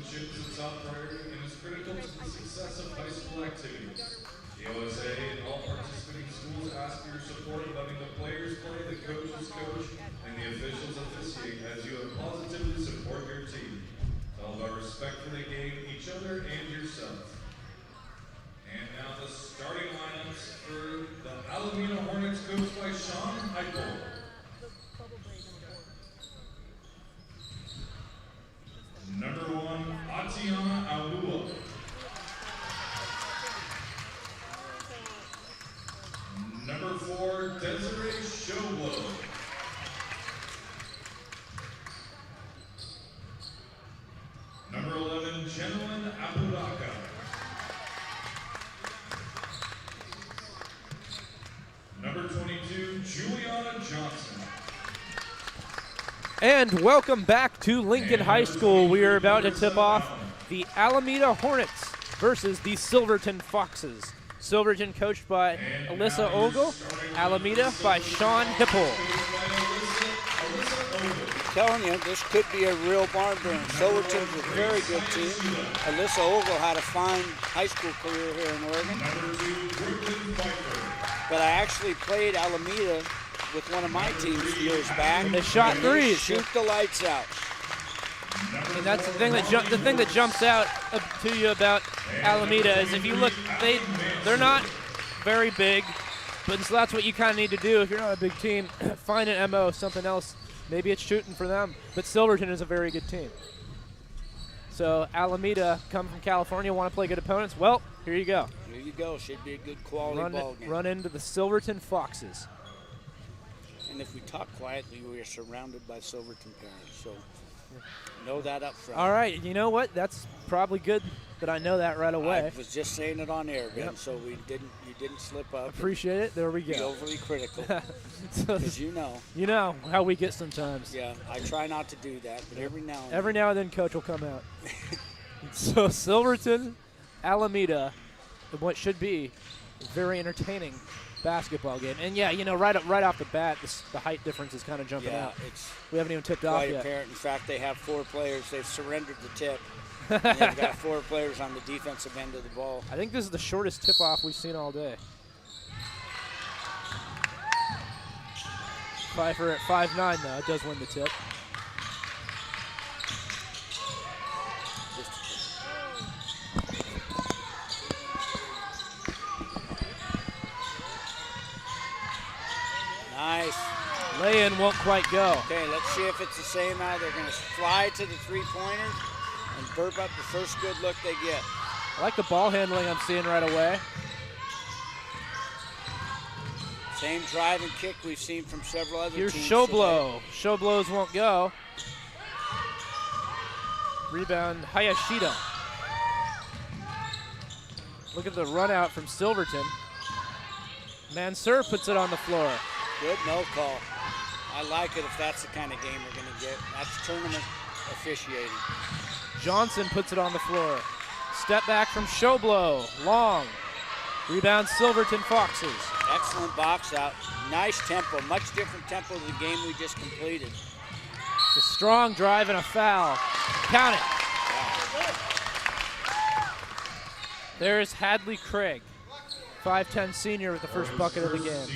sportsmanship is a top priority and is critical to the success of high school activities. POA and all participating schools ask for your support in letting the players play, the coaches coach, and the officials officiate as you have positively support your team. It's all about respect for the game, each other, and yourself. And now the starting lineups for the Alameda Hornets, coached by Pahl and Michael. Number 1, Atiana Alua. Number 4, Desiree Showblow. Number 11, Jenilyn Apudaka. Number 22, Juliana Johnson. And welcome back to Lincoln High School. We are about to tip off the Alameda Hornets versus the Silverton Foxes. Silverton coached by Alyssa Ogle, Alameda by Sean Hipple. Telling you, this could be a real barn burner. Silverton's a very good team. Alyssa Ogle had a fine high school career here in Oregon. But I actually played Alameda with one of my teams years back. And they shot threes. Shoot the lights out. And that's the thing that jumps out to you about Alameda is if you look, they're not very big, but so that's what you kind of need to do if you're not a big team. Find an MO, something else. Maybe it's shooting for them. But Silverton is a very good team. So Alameda come from California, want to play good opponents. Well, here you go. Here you go. Should be a good quality ball game. Run into the Silverton Foxes. And if we talk quietly, we are surrounded by Silverton parents. So know that up front. All right. You know what? That's probably good that I know that right away. I was just saying it on air, Ben, yep. So you didn't slip up. Appreciate it. There we go. Be overly critical. Because you know. You know how we get sometimes. Yeah, I try not to do that, but every now and then. Every now and then, Coach will come out. So Silverton, Alameda, what should be a very entertaining basketball game. And yeah, you know, right off the bat, the height difference is kind of jumping out. We haven't even tipped off yet. Quite apparent. In fact, they have 4 players. They've surrendered the tip. And they've got 4 players on the defensive end of the ball. I think this is the shortest tip-off we've seen all day. Pfeiffer at 5'9", though. It does win the tip. Nice. Lay-in won't quite go. Okay, let's see if it's the same out. They're going to fly to the three-pointers and burp up the first good look they get. I like the ball handling I'm seeing right away. Same drive and kick we've seen from several other Here's teams. Here's Showblow. Showblows won't go. Rebound, Hayashida. Look at the run out from Silverton. Mansur puts it on the floor. Good no call. I like it if that's the kind of game we're going to get. That's tournament officiating. Johnson puts it on the floor. Step back from Showblow. Long. Rebound Silverton Foxes. Excellent box out. Nice tempo. Much different tempo to the game we just completed. It's a strong drive and a foul. Count it. Wow. There's Hadley Craig. 5'10" senior with the first bucket of the game.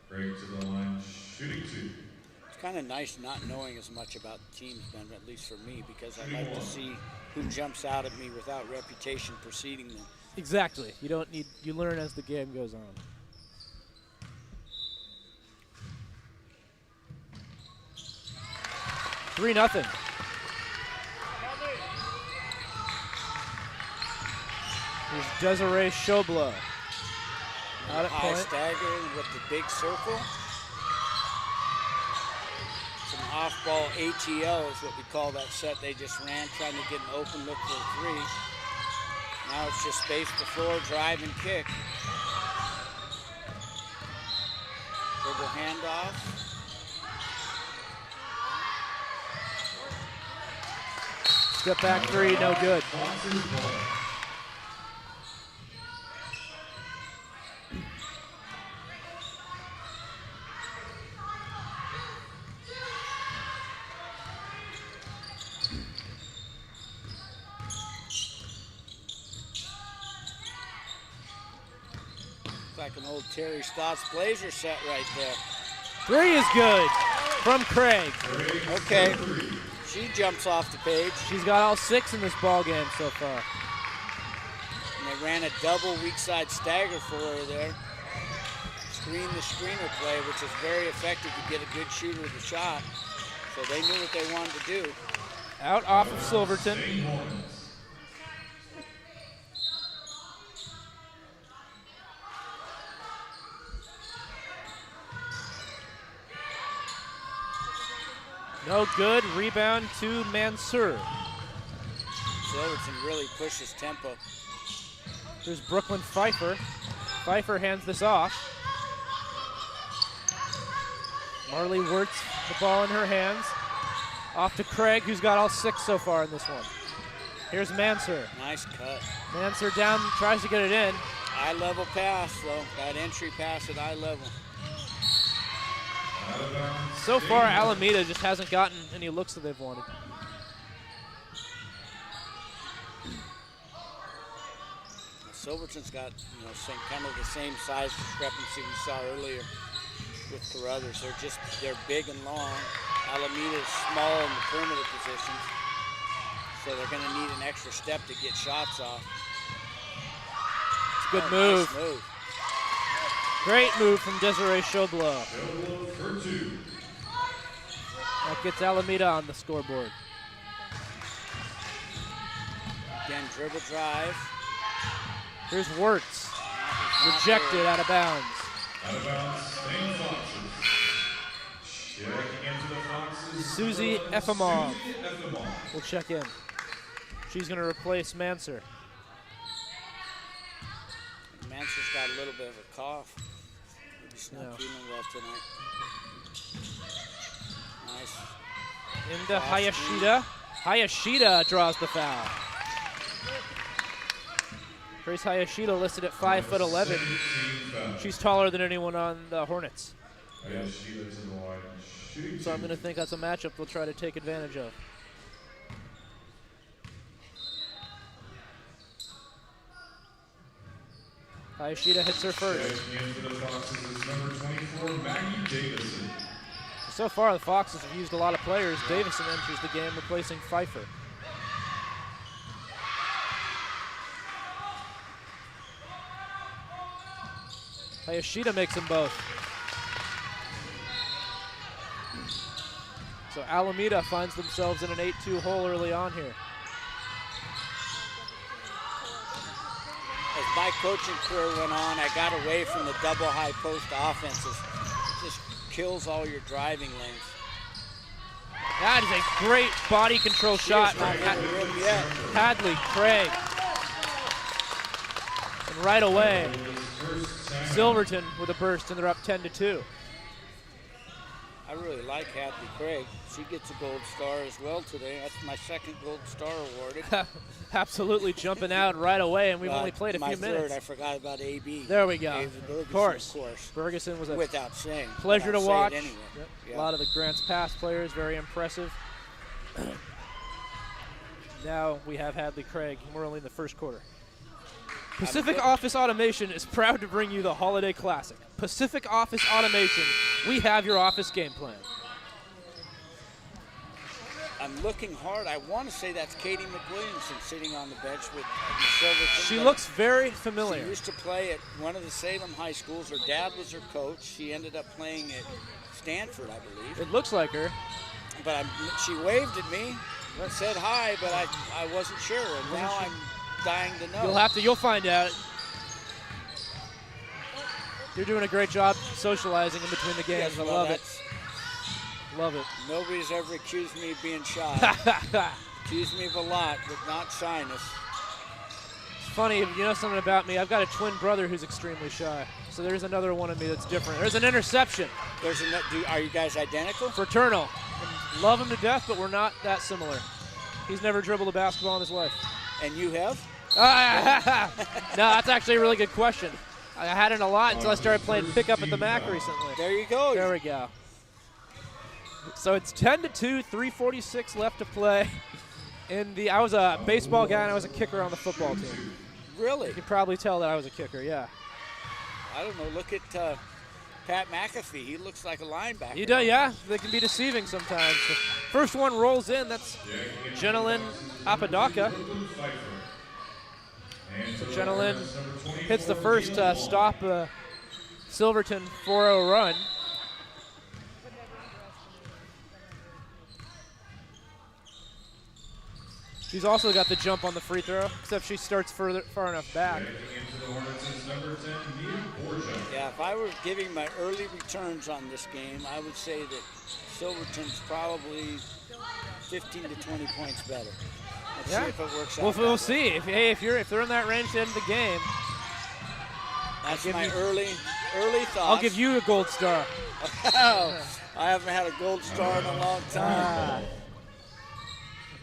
Craig to the line, shooting 2. It's kind of nice not knowing as much about the teams, Ben, at least for me, because I like to see who jumps out at me without reputation preceding them. Exactly. You don't need. You learn as the game goes on. Three nothing. Here's Desiree Showblow. Out at high point. stagger with the big circle. Some off-ball ATL is what we call that set they just ran, trying to get an open look for a 3. Now it's just space the floor, drive and kick. Dribble handoff. Step back 3, no good. like an old Terry Stotts Blazer set right there. 3 is good from Craig. Okay, she jumps off the page. She's got all 6 in this ball game so far. And they ran a double weak side stagger for her there. Screen the screener play, which is very effective to get a good shooter of the shot. So they knew what they wanted to do. Out off of Silverton. No good. Rebound to Mansur. Silverton really pushes tempo. There's Brooklyn Pfeiffer. Pfeiffer hands this off. Marley Wirtz, the ball in her hands. Off to Craig, who's got all 6 so far in this one. Here's Mansur. Nice cut. Mansur down, tries to get it in. Eye level pass, though. That entry pass at eye level. So far, Alameda just hasn't gotten any looks that they've wanted. Silverton's got, some kind of the same size discrepancy we saw earlier with Carruthers. They're big and long. Alameda's small in the perimeter positions, so they're going to need an extra step to get shots off. It's a good move. Nice move. Great move from Desiree Shoblo. That gets Alameda on the scoreboard. Again, dribble drive. Here's Wirtz. Rejected out of bounds. Out of bounds, Spain Foxes. Checking into the Foxes. Susie Efimov will check in. She's going to replace Mansur. Mansur's got a little bit of a cough. Maybe she's not feeling well tonight. Nice. Into Hayashida. Hayashida draws the foul. Grace Hayashida listed at 5'11". She's taller than anyone on the Hornets. So I'm going to think that's a matchup they'll try to take advantage of. Hayashida hits her first. So far, the Foxes have used a lot of players. Davison enters the game, replacing Pfeiffer. Hayashida makes them both. So Alameda finds themselves in an 8-2 hole early on here. As my coaching career went on, I got away from the double high post offenses. It just kills all your driving lanes. That is a great body control shot from Hadley Craig. And right away, Silverton with a burst, and they're up 10-2. I really like Hadley Craig. She gets a gold star as well today. That's my second gold star awarded. Absolutely jumping out right away, and we've only played a few minutes. My third, I forgot about AB. There we go. Of course. Ferguson was a without saying. pleasure to watch. Anyway. Yep. Yeah. A lot of the Grants past players, very impressive. Now we have Hadley Craig, and we're only in the first quarter. Pacific Office Automation is proud to bring you the Holiday Classic. Pacific Office Automation, we have your office game plan. I'm looking hard. I want to say that's Katie McWilliamson sitting on the bench with Silverton. She looks very familiar. She used to play at one of the Salem high schools. Her dad was her coach. She ended up playing at Stanford, I believe. It looks like her. But she waved at me, said hi, but I wasn't sure. And now I'm dying to know. You'll find out. You're doing a great job socializing in between the games. Yes, I well, love it. Love it. Nobody's ever accused me of being shy. Accused me of a lot, but not shyness. It's funny, if you know something about me, I've got a twin brother who's extremely shy. So there's another one of me that's different. There's an interception. Are you guys identical? Fraternal. Love him to death, but we're not that similar. He's never dribbled a basketball in his life. And you have? No, that's actually a really good question. I hadn't a lot until I started playing pickup at the MAC recently. There you go. There we go. So it's 10-2, 3:46 left to play. I was a baseball guy and I was a kicker on the football team. Really? You can probably tell that I was a kicker, yeah. I don't know. Look at Pat McAfee. He looks like a linebacker. He does, yeah. They can be deceiving sometimes. The first one rolls in. That's Jenilyn Apodaca. So Jenilyn hits the first stop Silverton 4-0 run. She's also got the jump on the free throw, except she starts far enough back. Yeah, if I were giving my early returns on this game, I would say that Silverton's probably 15 to 20 points better. Let's see if it works out. Well, we'll see. If they're in that range to end the game, that's my early thoughts. I'll give you a gold star. I haven't had a gold star in a long time.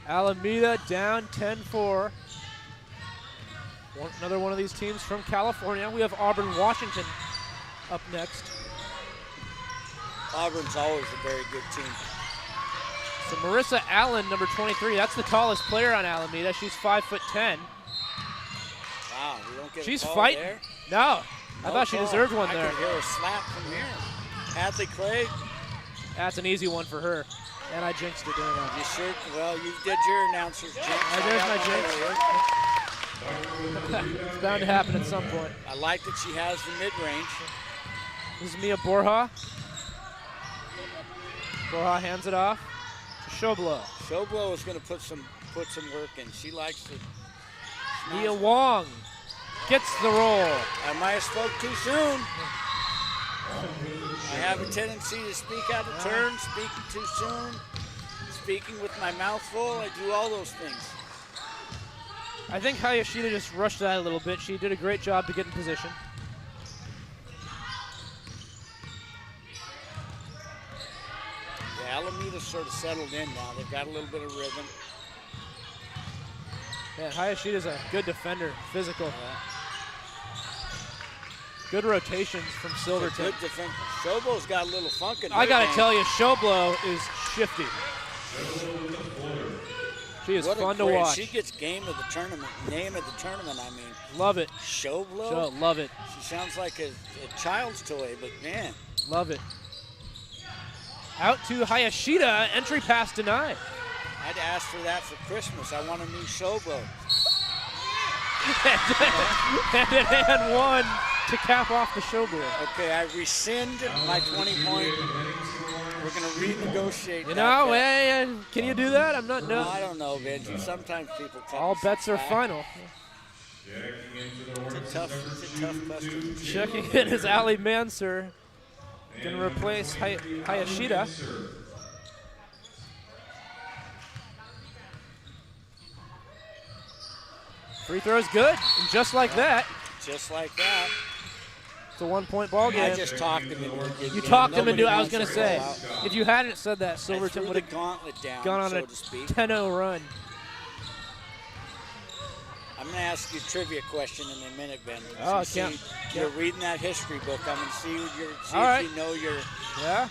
Alameda down 10-4. Another one of these teams from California. We have Auburn, Washington up next. Auburn's always a very good team. So Marissa Allen, number 23, that's the tallest player on Alameda. She's 5'10". Wow, we don't get She's a call fighting. there? No, I thought she deserved one there. I could hear a slap from here. Hadley Craig. That's an easy one for her. And I jinxed it, didn't I? You sure? Well, you did your announcer's jinx. There's my jinx. It's bound to happen at some point. I like that she has the mid-range. This is Mia Borja. Borja hands it off to Shoblo. Shoblo is going to put some work in. She likes to. Mia Wong gets the roll. I might have spoke too soon. I have a tendency to speak out of turn, speaking too soon, speaking with my mouth full. I do all those things. I think Hayashida just rushed that a little bit. She did a great job to get in position. Yeah, Alameda's sort of settled in now. They've got a little bit of rhythm. Yeah, Hayashida's a good defender, physical. Yeah. Good rotations from Silverton. Good defense. Shoblo's got a little funk in her I got to game. tell you, Shoblo is shifty. She is fun to watch. She gets name of the tournament, I mean. Love it. Shoblo? Love it. She sounds like a child's toy, but man. Love it. Out to Hayashida, entry pass denied. I'd ask for that for Christmas. I want a new Shoblo. and one to cap off the Shoblo. Okay, I rescind my 20-point. We're going to renegotiate. You know, hey, can you do that? I'm not. No, I don't know, Vince. Sometimes people. All bets are final. It's a tough question. Checking in is Ali Mansur. Going to replace Hayashida. Free throw is good, and just like that. Just like that. It's a 1-point ball game. I just talked him into it. You talked him into it. I was going to say, if you hadn't said that, Silverton would have gone on a 10-0 run. I'm going to ask you a trivia question in a minute, Ben. Oh, you're reading that history book. I'm going to see if you know your. Yeah.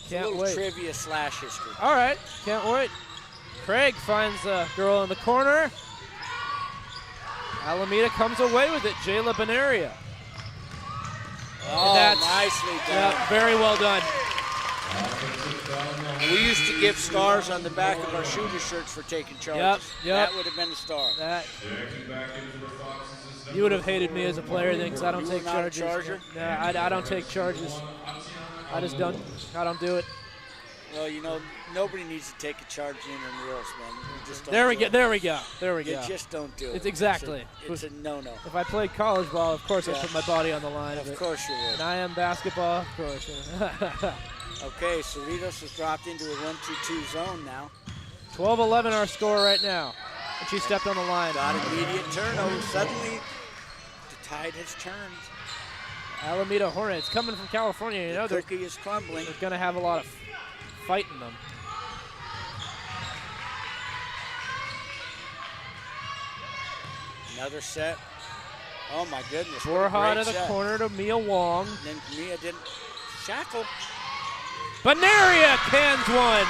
Can't wait. Trivia / history. All right. Can't wait. Craig finds a girl in the corner. Alameda comes away with it. Jayla Benaria. Oh, nicely done. Yeah, very well done. We used to give stars on the back of our shooter shirts for taking charges. Yep. That would have been a star. You would have hated me as a player then, because I don't take charges. Not a charger? No, I don't take charges. I don't do it. Well, you know, nobody needs to take a charge in intramurals, man. There we go. You just don't do it. It's exactly. It's a no-no. If I played college ball, of course I'd put my body on the line. Of course you would. And I am basketball, of course. Okay, Cerritos has dropped into a 1-2-2 zone now. 12-11 our score right now. And she stepped on the line. Got immediate turnover. Suddenly, the tide has turned. Alameda Hornets coming from California. You know, the cookie is crumbling. They're going to have a lot of fight in them. Another set. Oh, my goodness. Borja to the corner to Mia Wong. And then Mia didn't shackle. Benaria cans one.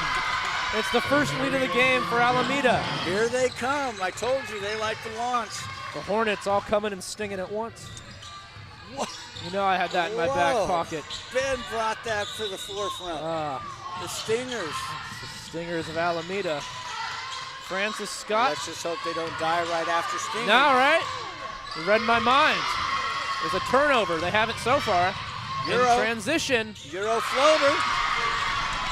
It's the first lead of the game for Alameda. Here they come. I told you they like to launch. The Hornets all coming and stinging at once. What? You know I had that in my back Whoa. pocket. Ben brought that to the forefront. The Stingers. The Stingers of Alameda. Francis Scott. Let's just hope they don't die right after Stingers. No, right? You read my mind. There's a turnover. They haven't so far. Euro. In transition. Euro floater.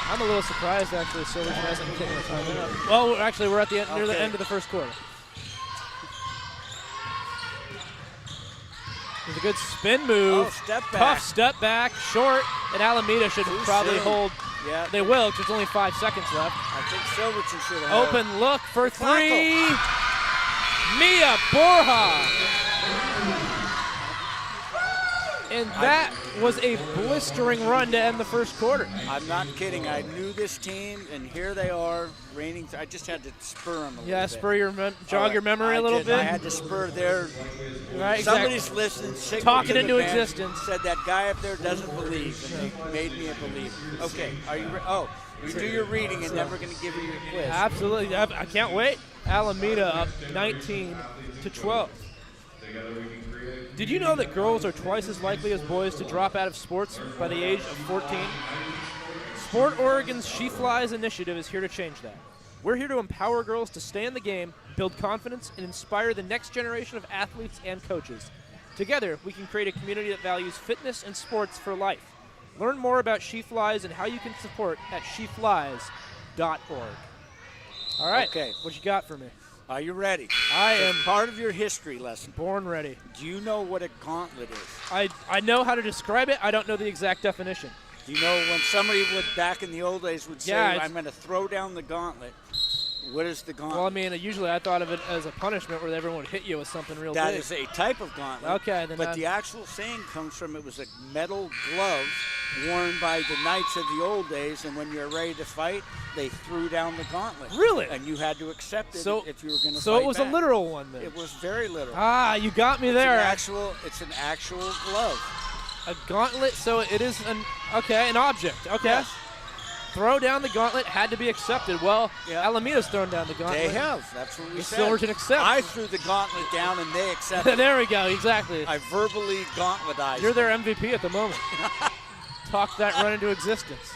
I'm a little surprised, actually, Silverton hasn't taken a timeout. Well, actually, we're at the end, near the end of the first quarter. There's a good spin move. Oh, step back. Tough step back, short, and Alameda should probably hold. Yeah. They will, because there's only 5 seconds left. I think Silverton should have. Open look for three. Mia Borja. And that was a blistering run to end the first quarter. I'm not kidding. I knew this team, and here they are, reigning. I just had to spur them a little bit. Yeah, spur your jog your memory a little bit. I had to spur their. Right, Somebody's exactly. listening. Talking into existence. Said that guy up there doesn't believe, and they made me a believer. Okay, are you? You do your reading, and then we're going to give you your quiz. Absolutely, I can't wait. Alameda up 19-12. Did you know that girls are twice as likely as boys to drop out of sports by the age of 14? Sport Oregon's She Flies initiative is here to change that. We're here to empower girls to stay in the game, build confidence, and inspire the next generation of athletes and coaches. Together, we can create a community that values fitness and sports for life. Learn more about She Flies and how you can support at sheflies.org. All right, Okay. what you got for me? Are you ready? I As am part of your history lesson. born ready. Do you know what a gauntlet is? I know how to describe it. I don't know the exact definition. Do you know when somebody would, back in the old days, would say, Yeah, I'm going to throw down the gauntlet? What is the gauntlet? Well, I mean, usually I thought of it as a punishment where everyone would hit you with something real That big. is a type of gauntlet. Okay, then but the actual saying comes from it was a metal glove worn by the knights of the old days, and when you're ready to fight, they threw down the gauntlet. Really? And you had to accept it if you were going to fight So it was back. a literal one then? It was very literal. Ah, you got me there. It's an actual glove. A gauntlet, so it is an object. Okay. Yes. Throw down the gauntlet had to be accepted. Well, Alameda's thrown down the gauntlet. They have. That's what we said. Silverton accepts. I threw the gauntlet down and they accepted. There we go, exactly. I verbally gauntletized. You're their MVP at the moment. Talk that run into existence.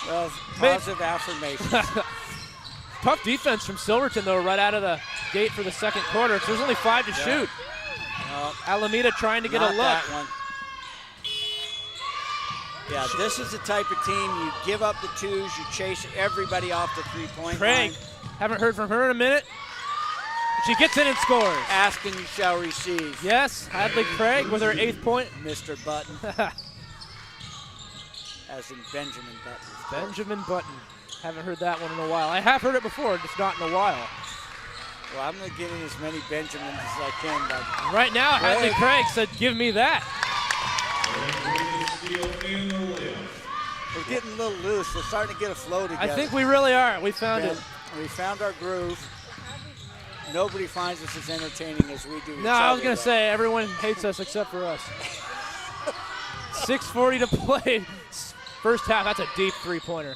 Well, positive affirmation. Tough defense from Silverton, though, right out of the gate for the second quarter. So there's only 5 to shoot. Alameda trying to get a look. That one. Yeah, this is the type of team you give up the twos, you chase everybody off the three-point Craig, line. haven't heard from her in a minute. She gets in and scores. Ask and you shall receive. Yes, Hadley Craig with her 8th point. Mr. Button. As in Benjamin Button. Benjamin Button. Haven't heard that one in a while. I have heard it before, just not in a while. Well, I'm going to get in as many Benjamins as I can. But right now, Hadley Craig said, give me that. We're getting a little loose. We're starting to get a flow together. I think we really are. We found it. We found our groove. Nobody finds us as entertaining as we do. No, I was going to say, everyone hates us except for us. 6:40 to play. First half, that's a deep three-pointer.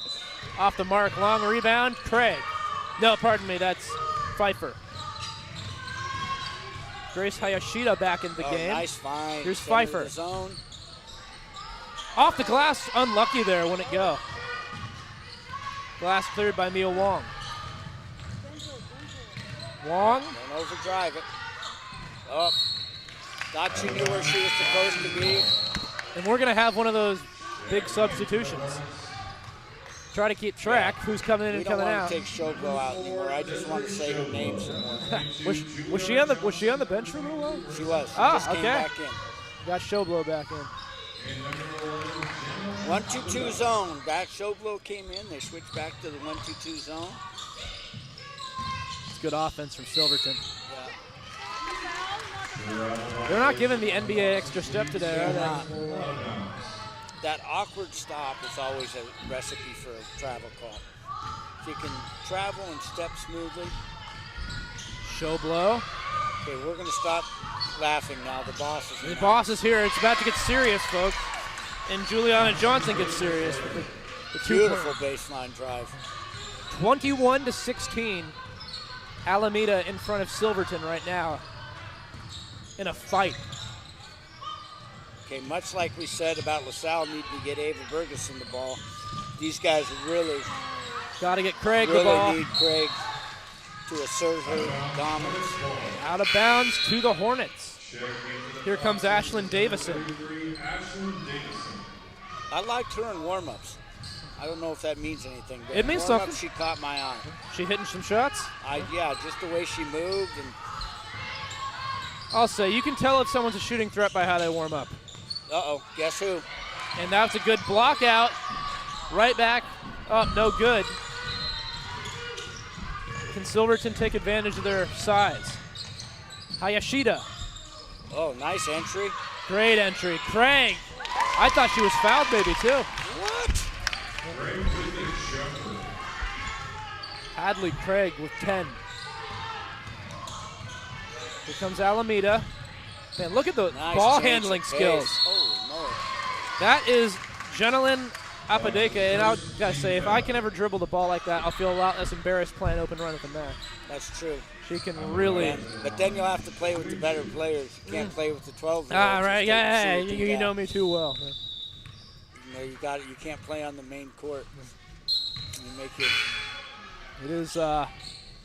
Off the mark, long rebound, Craig. No, pardon me, that's Pfeiffer. Grace Hayashida back in the game. Nice find. Here's Pfeiffer. The zone. Off the glass, unlucky there, wouldn't it go? Glass cleared by Mia Wong. Wong. Don't overdrive it. Oh, thought she knew where she was supposed to be. And we're going to have one of those big substitutions. Try to keep track who's coming in and coming out. We don't want to take Showgirl out anymore. I just want to say her name some more. was she on the bench for a little while? She was. She just came back in. Got Showblow back in. 1-2-2 zone. Back Showblow came in. They switched back to the 1-2-2 zone. It's good offense from Silverton. Yeah. They're not giving the NBA extra step today, are they? That awkward stop is always a recipe for a travel call. If you can travel and step smoothly. Showblow. Okay, we're going to stop laughing now. The boss is here. The boss is here. It's about to get serious, folks. And Juliana Johnson gets serious with the beautiful baseline drive. 21-16. Alameda in front of Silverton right now in a fight. Okay, much like we said about LaSalle needing to get Ava Bergeson the ball, these guys really Got to get Craig the ball. need Craig to assert her dominance. Out of bounds to the Hornets. Here comes Ashlyn Davison. I liked her in warm-ups. I don't know if that means anything, but It means in warm-ups, something. she caught my eye. She hitting some shots? Yeah, just the way she moved. And I'll say, you can tell if someone's a shooting threat by how they warm up. uh-oh, guess who? And that's a good block out. Right back. Oh, no good. Can Silverton take advantage of their size? Hayashida. Oh, nice entry. Great entry. Craig. I thought she was fouled maybe too. What? Hadley Craig with 10. Here comes Alameda. Man, look at the Nice ball change handling of skills. pace. Holy moly. That is Jenilyn Apadeka, and I gotta say, if I can ever dribble the ball like that, I'll feel a lot less embarrassed playing open run at the mat. That's true. She can really. But then you'll have to play with the better players. You can't play with the 12-year-olds. Ah, right, yeah, you know me too well. You you can't play on the main court. You make it. It is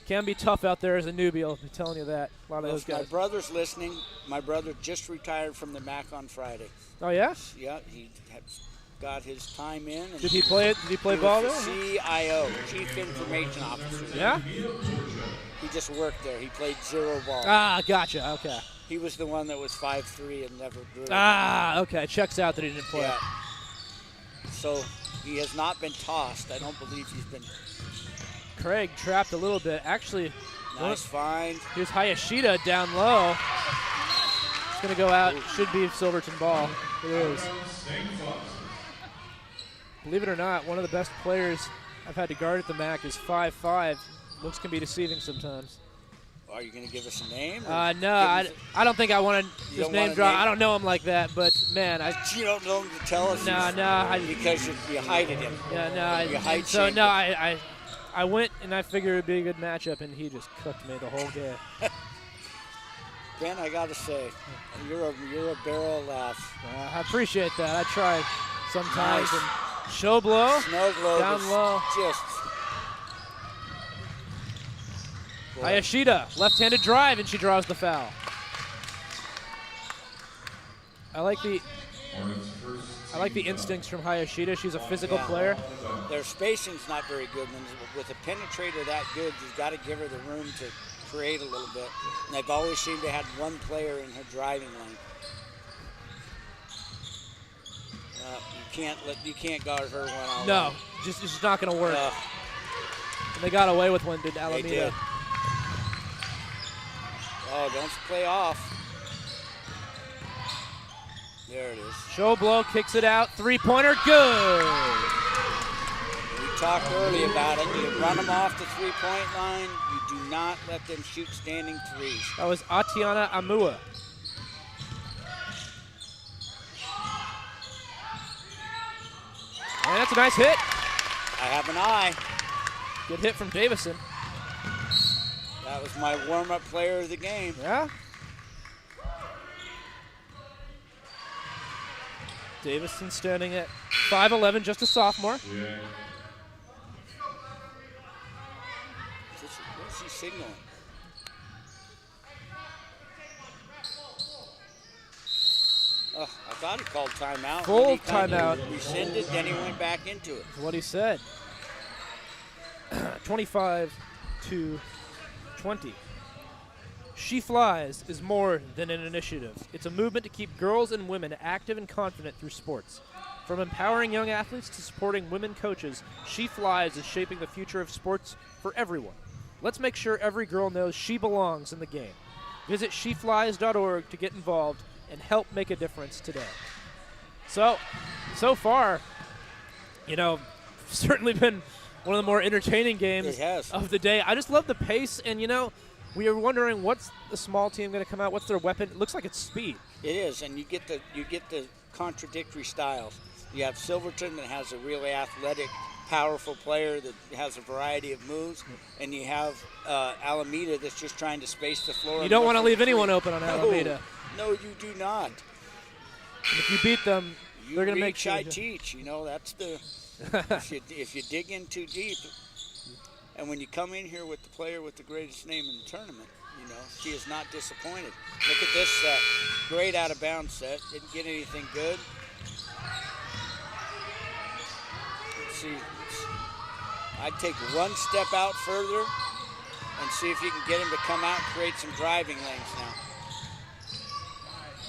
can be tough out there as a newbie. I'll be telling you that. A lot of those My guys. brother's listening. My brother just retired from the MAC on Friday. Oh yeah? Yeah, he had got his time in. And Did he play it? Did he play he ball was there? the CIO, Chief Information Officer. Yeah? He just worked there. He played 0 ball. Ah, gotcha. Okay. He was the one that was 5'3" and never grew. Ah, okay. Checks out that he didn't play. Yeah. So he has not been tossed. I don't believe he's been. Craig trapped a little bit. Actually, Nice find. here's Hayashida down low. It's going to go out. Should be Silverton ball. It is. Believe it or not, one of the best players I've had to guard at the MAC is 5'5". Looks can be deceiving sometimes. Are you going to give us a name? No, I don't think I want to just don't name wanna drop. name- I don't know him like that, but man, You don't know him to tell us. Because you hided him. You hide so shamed no, him. I went and I figured it'd be a good matchup, and he just cooked me the whole game. Ben, I got to say, you're a barrel of laughs. I appreciate that. I try sometimes. Nice. And show blow, Snug low. down was low. Just. Boy. Hayashida, left-handed drive, and she draws the foul. I like the instincts from Hayashida. She's a physical player. Their spacing's not very good. With a penetrator that good, you've got to give her the room to create a little bit. And they've always seemed to have one player in her driving lane. You can't guard her one-on-one. No, it's just not going to work. And they got away with one, did Alameda? They did. Oh, don't play off. There it is. Show blow kicks it out. Three-pointer, good. We talked early about it. You run them off the three-point line. You do not let them shoot standing threes. That was Atiana Amua. And that's a nice hit. I have an eye. Good hit from Davison. That was my warm-up player of the game. Yeah. Davison standing at 5'11", just a sophomore. Yeah. What's he signaling? Oh, I thought he called timeout. Full Then he kinda timeout. Rescinded, then he went back into it. That's what he said. 25-20. She Flies is more than an initiative. It's a movement to keep girls and women active and confident through sports. From empowering young athletes to supporting women coaches, She Flies is shaping the future of sports for everyone. Let's make sure every girl knows she belongs in the game. Visit sheflies.org to get involved and help make a difference today. So far, certainly been one of the more entertaining games of the day. I just love the pace, and we are wondering what's the small team going to come out. What's their weapon? It looks like it's speed. It is, and you get the contradictory styles. You have Silverton that has a really athletic, powerful player that has a variety of moves, and you have Alameda that's just trying to space the floor. You don't want to leave anyone open on Alameda. No, you do not. And if you beat them, they're going to make sure. I teach. You know, that's the if you dig in too deep, and when you come in here with the player with the greatest name in the tournament, you know, she is not disappointed. Look at this set. Great out of bounds set. Didn't get anything good. Let's see. I'd take one step out further and see if you can get him to come out and create some driving lanes now.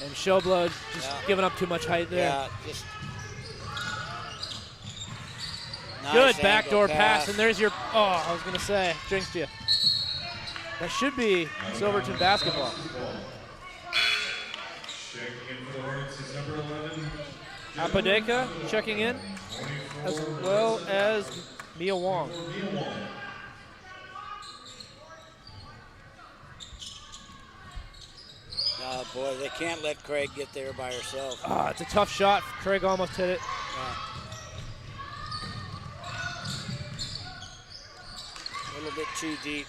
And Showblow just giving up too much height there. Yeah, just good backdoor pass, and there's your, I was going to say, jinxed you. That should be Silverton basketball. Checking in for the Hornets is number 11. Apadeka checking in, as well as Mia Wong. Oh, boy, they can't let Craig get there by herself. It's a tough shot. Craig almost hit it. A little bit too deep.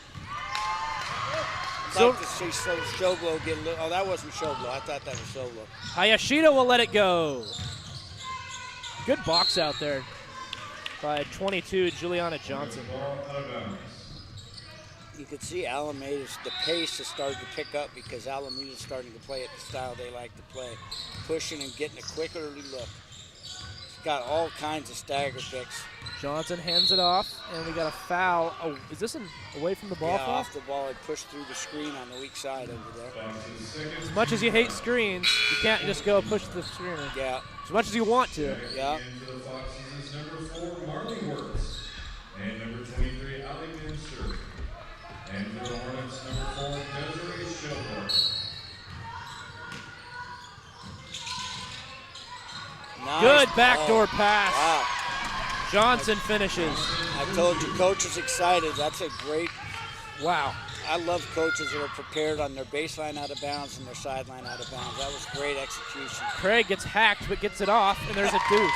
I'd like to see Showblow get a little. Oh, that wasn't Showblow. I thought that was Showblow. Hayashida will let it go. Good box out there by 22, Juliana Johnson. You could see Alameda's, the pace has started to pick up because Alameda's starting to play at the style they like to play. Pushing and getting a quick early look. She's got all kinds of stagger picks. Johnson hands it off, and we got a foul. Oh, is this away from the ball? Yeah, off the ball. It pushed through the screen on the weak side over there. As much as you hate screens, you can't just go push the screen. Yeah. As much as you want to. Yeah. And for the Foxes is number 4, Marley Works. And number 23, Ali Minster. And for the Hornets, number 4, Desiree Showblow. Nice. Good backdoor pass. Wow. Johnson finishes. I told you, coach is excited. That's a great. Wow. I love coaches that are prepared on their baseline out of bounds and their sideline out of bounds. That was great execution. Craig gets hacked but gets it off, and there's a deuce.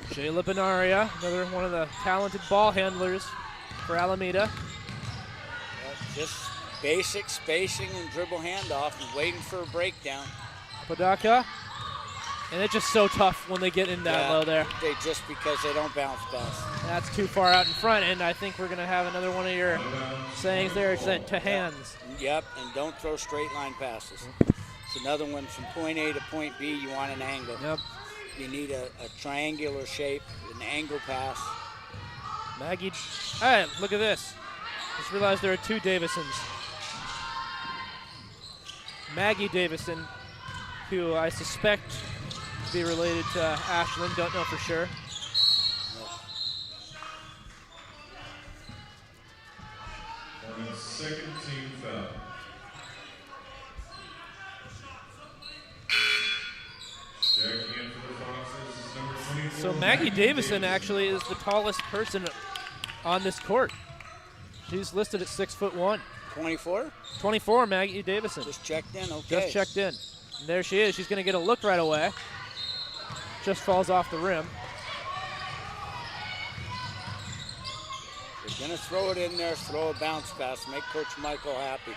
Shayla Benaria, another one of the talented ball handlers for Alameda. Just basic spacing and dribble handoff and waiting for a breakdown. Podaka. And it's just so tough when they get in that low there. Just because they don't bounce fast. That's too far out in front, and I think we're going to have another one of your sayings there. It's that to hands. Yep, and don't throw straight line passes. It's another one from point A to point B. You want an angle. Yep. You need a triangular shape, an angle pass. Maggie, hey, look at this. Just realized there are two Davisons. Maggie Davison, who I suspect to be related to Ashlyn, don't know for sure. Hornets' second team foul. Checking in for the Foxes is number 24. So Maggie Davison actually is the tallest person on this court. She's listed at 6'1". 24? 24, Maggie Davison. Just checked in, okay. Just checked in. And there she is. She's going to get a look right away. Just falls off the rim. You're going to throw it in there, throw a bounce pass, make Coach Michael happy.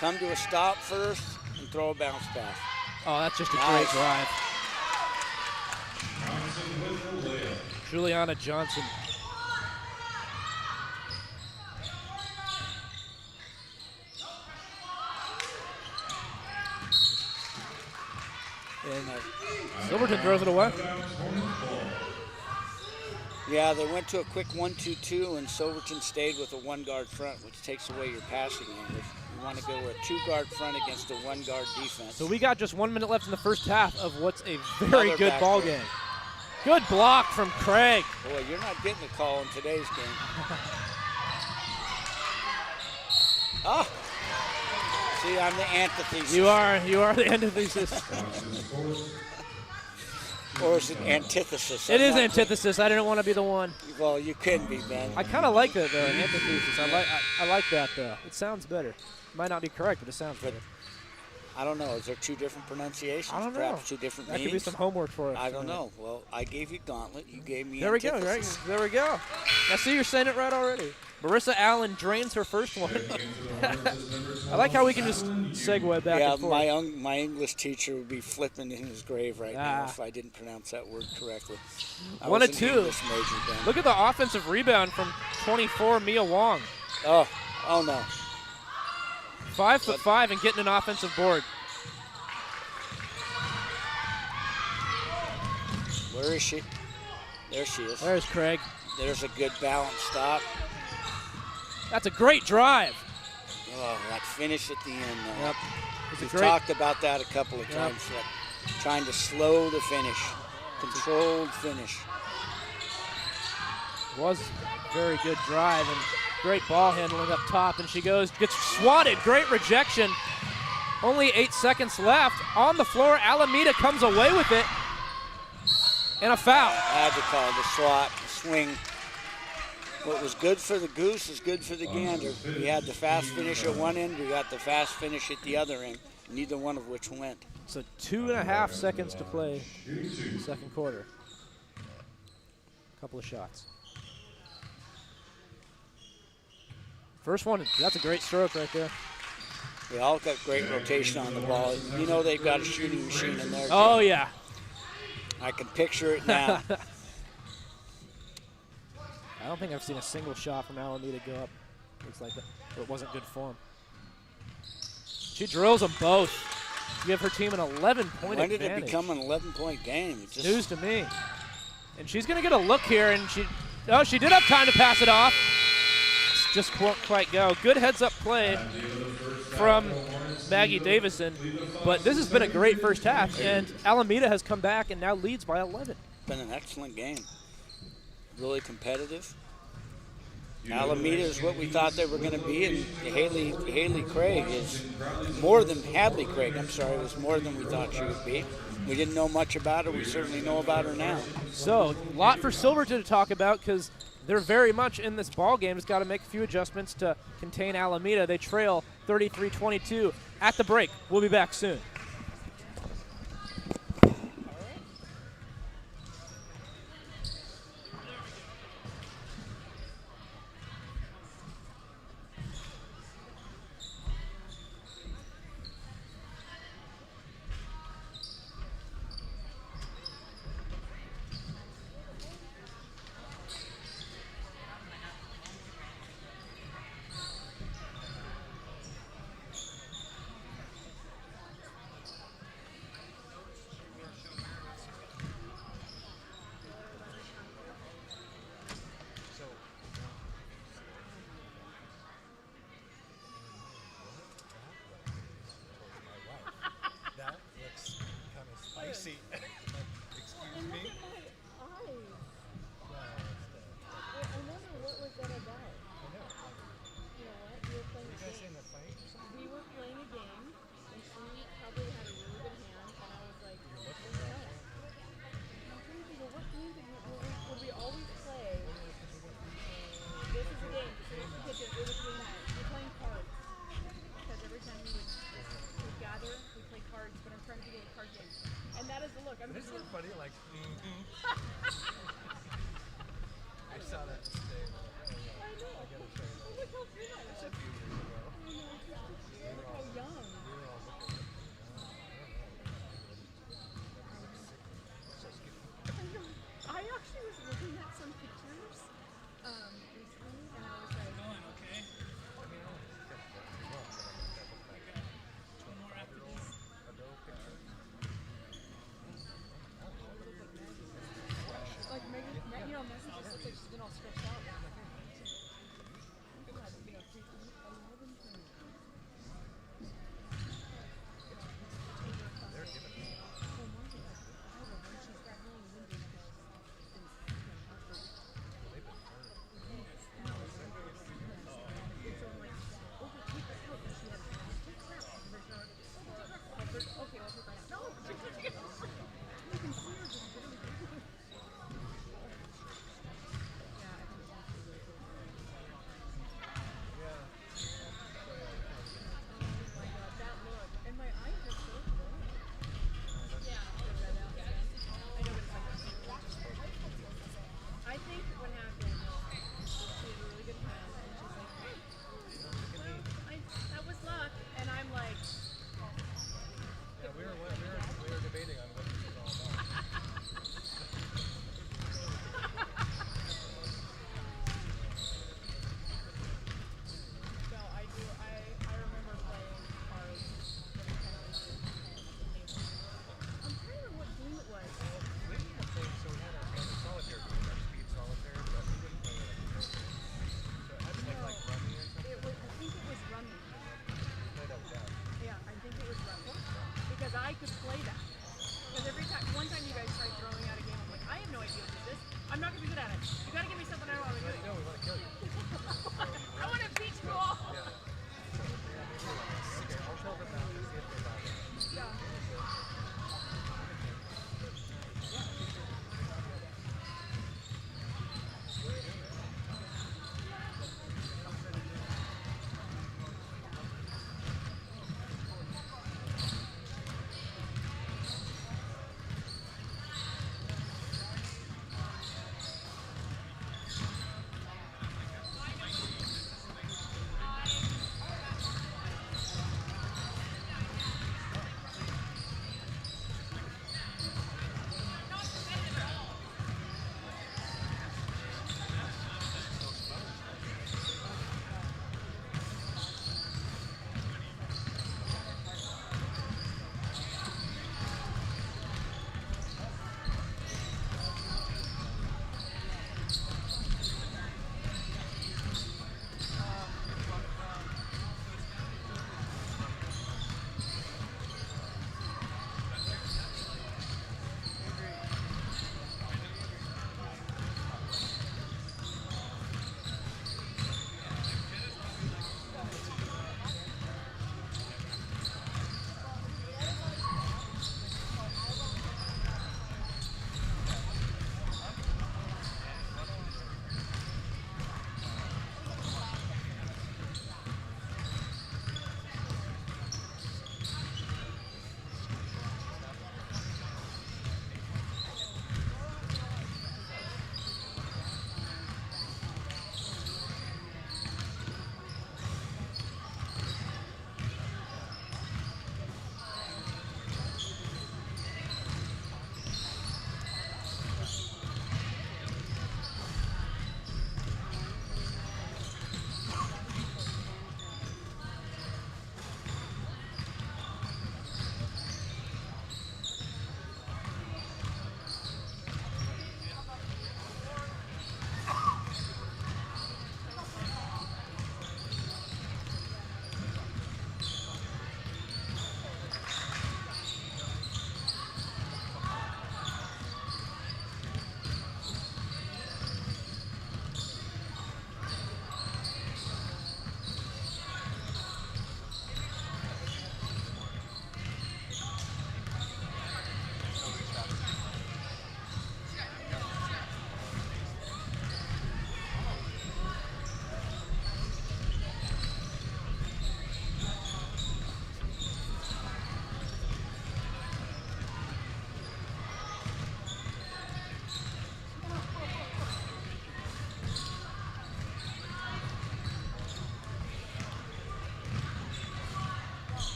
Come to a stop first and throw a bounce pass. Oh, that's just a great drive. Johnson with the layup. Juliana Johnson. And Silverton throws it away. Yeah, they went to a quick 1-2-2, and Silverton stayed with a one-guard front, which takes away your passing angles. You want to go with a two-guard front against a one-guard defense. So we got just 1 minute left in the first half of what's a very good ball game. Good block from Craig. Boy, you're not getting a call in today's game. Oh. See, I'm the antithesis. You are the antithesis. Or is it antithesis? It is antithesis. I didn't want to be the one. Well, you can be, Ben. I kind of like the antithesis. I like that though. It sounds better. It might not be correct, but it sounds better. I don't know. Is there two different pronunciations? I don't know. Perhaps two different That meanings? could be some homework for us. I don't know. Well, I gave you gauntlet. You gave me There we go, right? antithesis. There we go. I see you're saying it right already. Marissa Allen drains her first one. I like how we can just segue back and forth. Yeah, my English teacher would be flipping in his grave right now if I didn't pronounce that word correctly. I 1 was of an 2. English major then. Look at the offensive rebound from 24, Mia Wong. Oh no. 5'5" and getting an offensive board. Where is she? There she is. There's Craig. There's a good balance stop. That's a great drive. Oh, that finish at the end, though. Yep. We've talked about that a couple of times. Like trying to slow the finish, controlled finish. Was a very good drive and great ball handling up top. And she gets swatted. Great rejection. Only 8 seconds left. On the floor, Alameda comes away with it. And a foul. I had to call the swat, the swing. What was good for the goose is good for the gander. We had the fast finish at one end, we got the fast finish at the other end, neither one of which went. So 2.5 seconds to play in the second quarter. Couple of shots. First one, that's a great stroke right there. We all got great rotation on the ball. You know they've got a shooting machine in there. Oh, yeah. I can picture it now. I don't think I've seen a single shot from Alameda go up. Looks like that, but it wasn't good form. She drills them both. Give her team an 11-point advantage. When did it become an 11-point game? It's news to me. And she's going to get a look here, and she did have time to pass it off. Just won't quite go. Good heads-up play from Maggie Davison, but this has been a great first half, and Alameda has come back and now leads by 11. Been an excellent game. Really competitive. Alameda is what we thought they were going to be, and Haley Craig is more than Hadley Craig. I'm sorry, it was more than we thought she would be. We didn't know much about her. We certainly know about her now. So, a lot for Silverton to talk about because they're very much in this ball game. Just got to make a few adjustments to contain Alameda. They trail 33-22 at the break. We'll be back soon.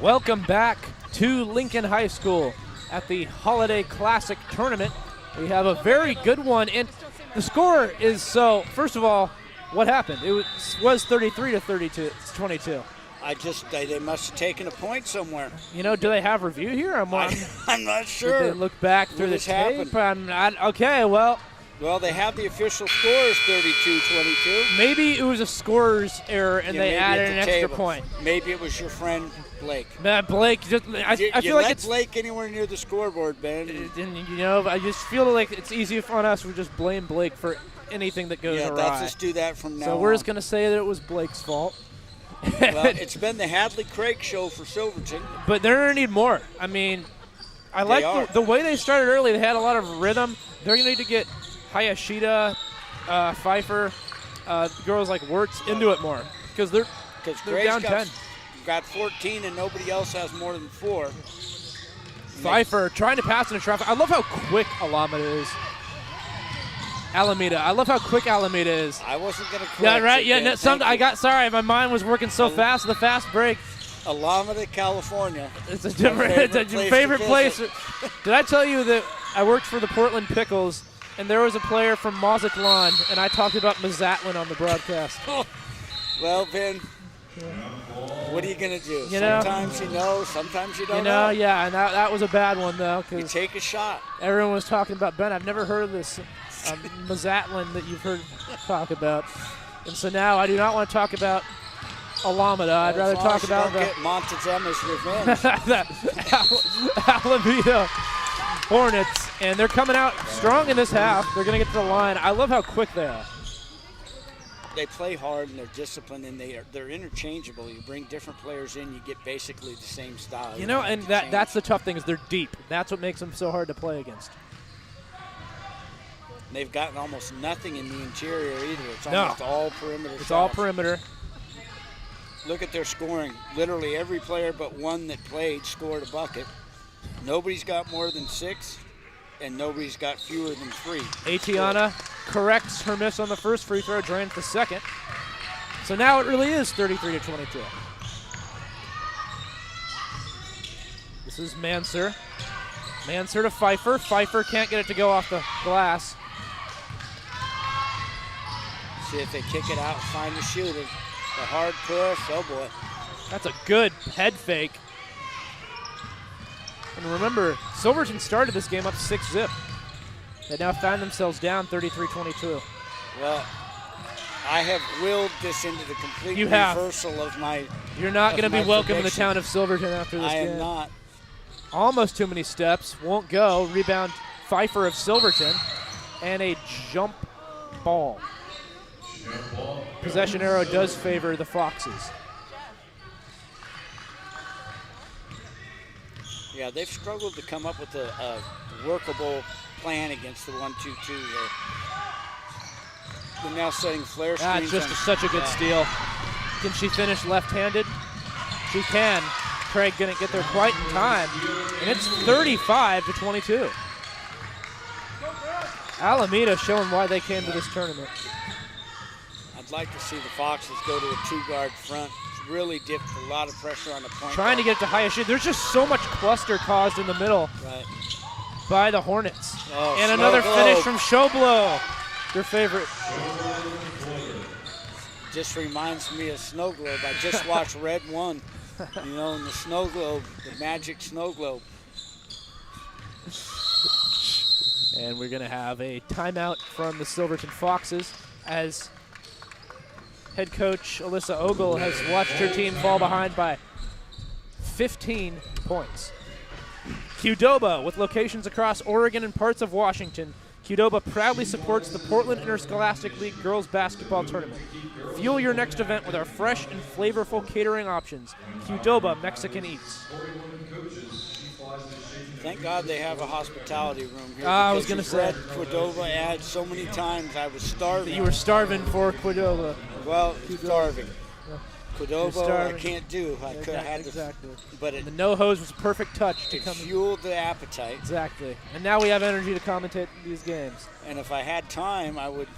Welcome back to Lincoln High School at the Holiday Classic Tournament. We have a very good one, and the score is first of all, what happened? It was 33 to 32. It's 22. They must have taken a point somewhere. You know, do they have review here? I'm not sure. Did they look back through the tape? I'm not. Okay, well. Well, they have the official score is 32-22. Maybe it was a scorer's error and they added an extra point. Maybe it was your friend Blake. Blake, I feel like it's Blake anywhere near the scoreboard, Ben. You know, I just feel like it's easy on us. We just blame Blake for anything that goes awry. Let's just do that from now on. So we're just going to say that it was Blake's fault. Well, it's been the Hadley-Craig show for Silverton. But they're going to need more. I mean, I like the way they started early. They had a lot of rhythm. They're going to need to get Hayashida, Pfeiffer, girls like Wirtz into it more because they're down 10. Got 14 and nobody else has more than 4. Pfeiffer trying to pass into traffic. I love how quick Alameda is. Alameda. I love how quick Alameda is. I wasn't going to correct Yeah, right. it, Yeah, no, sorry. My mind was working so fast. The fast break. Alameda, California. It's a favorite place. Did I tell you that I worked for the Portland Pickles, and there was a player from Mazatlan, and I talked about Mazatlan on the broadcast? Well, Ben, what are you going to do? Sometimes you know, sometimes you don't know. Yeah, and that was a bad one, though. You take a shot. Everyone was talking about, Ben, I've never heard of this Mazatlan that you've heard talk about. And so now I do not want to talk about Alameda. I'd rather talk about the Montezema's revenge. the Alameda Hornets, and they're coming out strong in this half. They're going to get to the line. I love how quick they are. They play hard and they're disciplined and they're interchangeable. You bring different players in, you get basically the same style. You know, and that's the tough thing is they're deep. That's what makes them so hard to play against. They've gotten almost nothing in the interior either. It's almost all perimeter. It's all perimeter. Look at their scoring. Literally every player but one that played scored a bucket. Nobody's got more than 6, and nobody's got fewer than 3. Atiana corrects her miss on the first free throw, drains the second. So now it really is 33 to 22. This is Mansur. Mansur to Pfeiffer. Pfeiffer can't get it to go off the glass. See if they kick it out, find the shooter. The hard push, oh boy. That's a good head fake. And remember, Silverton started this game up 6-zip. They now find themselves down 33-22. Well, I have willed this into the complete reversal of my You're not going to be welcome in the town of Silverton after this game. I am not. Almost too many steps. Won't go. Rebound Pfeiffer of Silverton. And a jump ball. Possession arrow does favor the Foxes. Yeah, they've struggled to come up with a workable plan against the 1-2-2. They're now setting flare screens. That's just such a good steal. Can she finish left-handed? She can. Craig didn't get there quite in time. And it's 35-22. Alameda showing why they came to this tournament. I'd like to see the Foxes go to a 2-guard front. Really dipped a lot of pressure on the point. Trying to get it to Hayashida. There's just so much cluster caused in the middle by the Hornets. Oh, and another finish from Showblow, their favorite. Just reminds me of Snow Globe. I just watched Red 1, you know, in the Snow Globe, the magic Snow Globe. And we're going to have a timeout from the Silverton Foxes as head coach Alyssa Ogle has watched her team fall behind by 15 points. Qdoba, with locations across Oregon and parts of Washington, Qdoba proudly supports the Portland Interscholastic League Girls Basketball Tournament. Fuel your next event with our fresh and flavorful catering options. Qdoba Mexican Eats. Thank God they have a hospitality room here. I was going to say. Qdoba ad so many times I was starving. You were starving for Qdoba. Well, starving. Qdoba, I starving. can't do. I could have had exactly. But the no hose was a perfect touch to come. Fueled the appetite. Exactly. And now we have energy to commentate these games. And if I had time, I would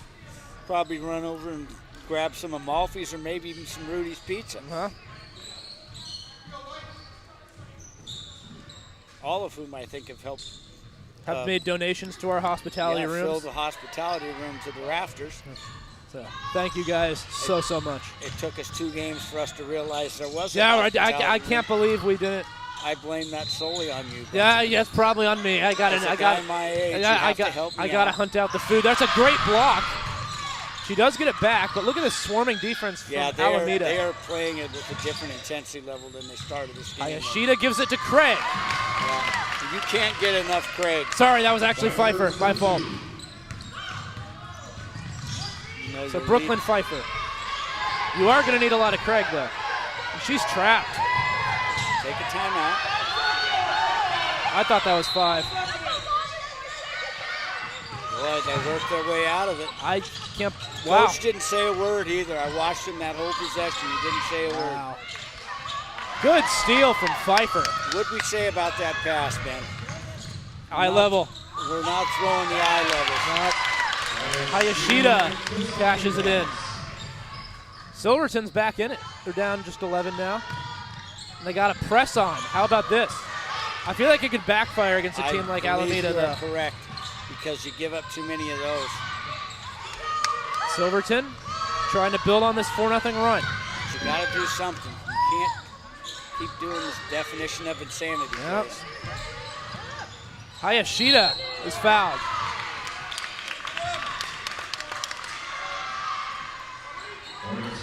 probably run over and grab some Amalfi's or maybe even some Rudy's Pizza. all of whom I think have helped. Have made donations to our hospitality rooms. Filled the hospitality room to the rafters. So thank you guys so much. It took us 2 games for us to realize there was. I can't believe we didn't. I blame that solely on you. Yeah, it's probably on me. I got to hunt out the food. That's a great block. She does get it back, but look at the swarming defense from Alameda. They are playing it with a different intensity level than they started this game. Hayashida gives it to Craig. Yeah. You can't get enough Craig. Sorry, that was actually Pfeiffer. My fault. So Brooklyn Pfeiffer. You are going to need a lot of Craig, though. And she's trapped. Take a timeout. I thought that was 5. Boy, they worked their way out of it. I can't. Wow. Coach didn't say a word either. I watched him that whole possession. He didn't say a word. Good steal from Pfeiffer. What'd we say about that pass, Ben? Eye level. We're not throwing the eye level. Hayashida cashes it in. Silverton's back in it. They're down just 11 now. And they got a press on. How about this? I feel like it could backfire against a team like Alameda, though. Correct, because you give up too many of those. Silverton trying to build on this 4-0 run. You got to do something. You can't keep doing this definition of insanity. Yep. Hayashida is fouled.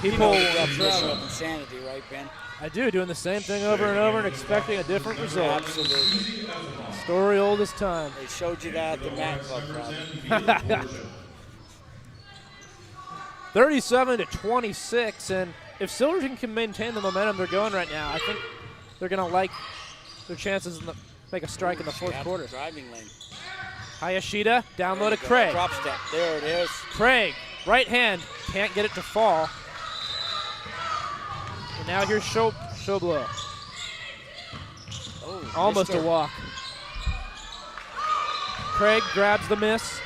People the definition of insanity, right, Ben? I do, doing the same thing over and over and expecting a different result. Absolutely. Story old as time. They showed you that at the Mat Club, probably. 37-26, and if Silverton can maintain the momentum they're going right now, I think they're going to like their chances to make a strike in the fourth quarter. Driving lane. Hayashida, down low to Craig. Drop step, there it is. Craig, right hand, can't get it to fall. And now here's Shoblo. Oh, almost a walk. Craig grabs the miss.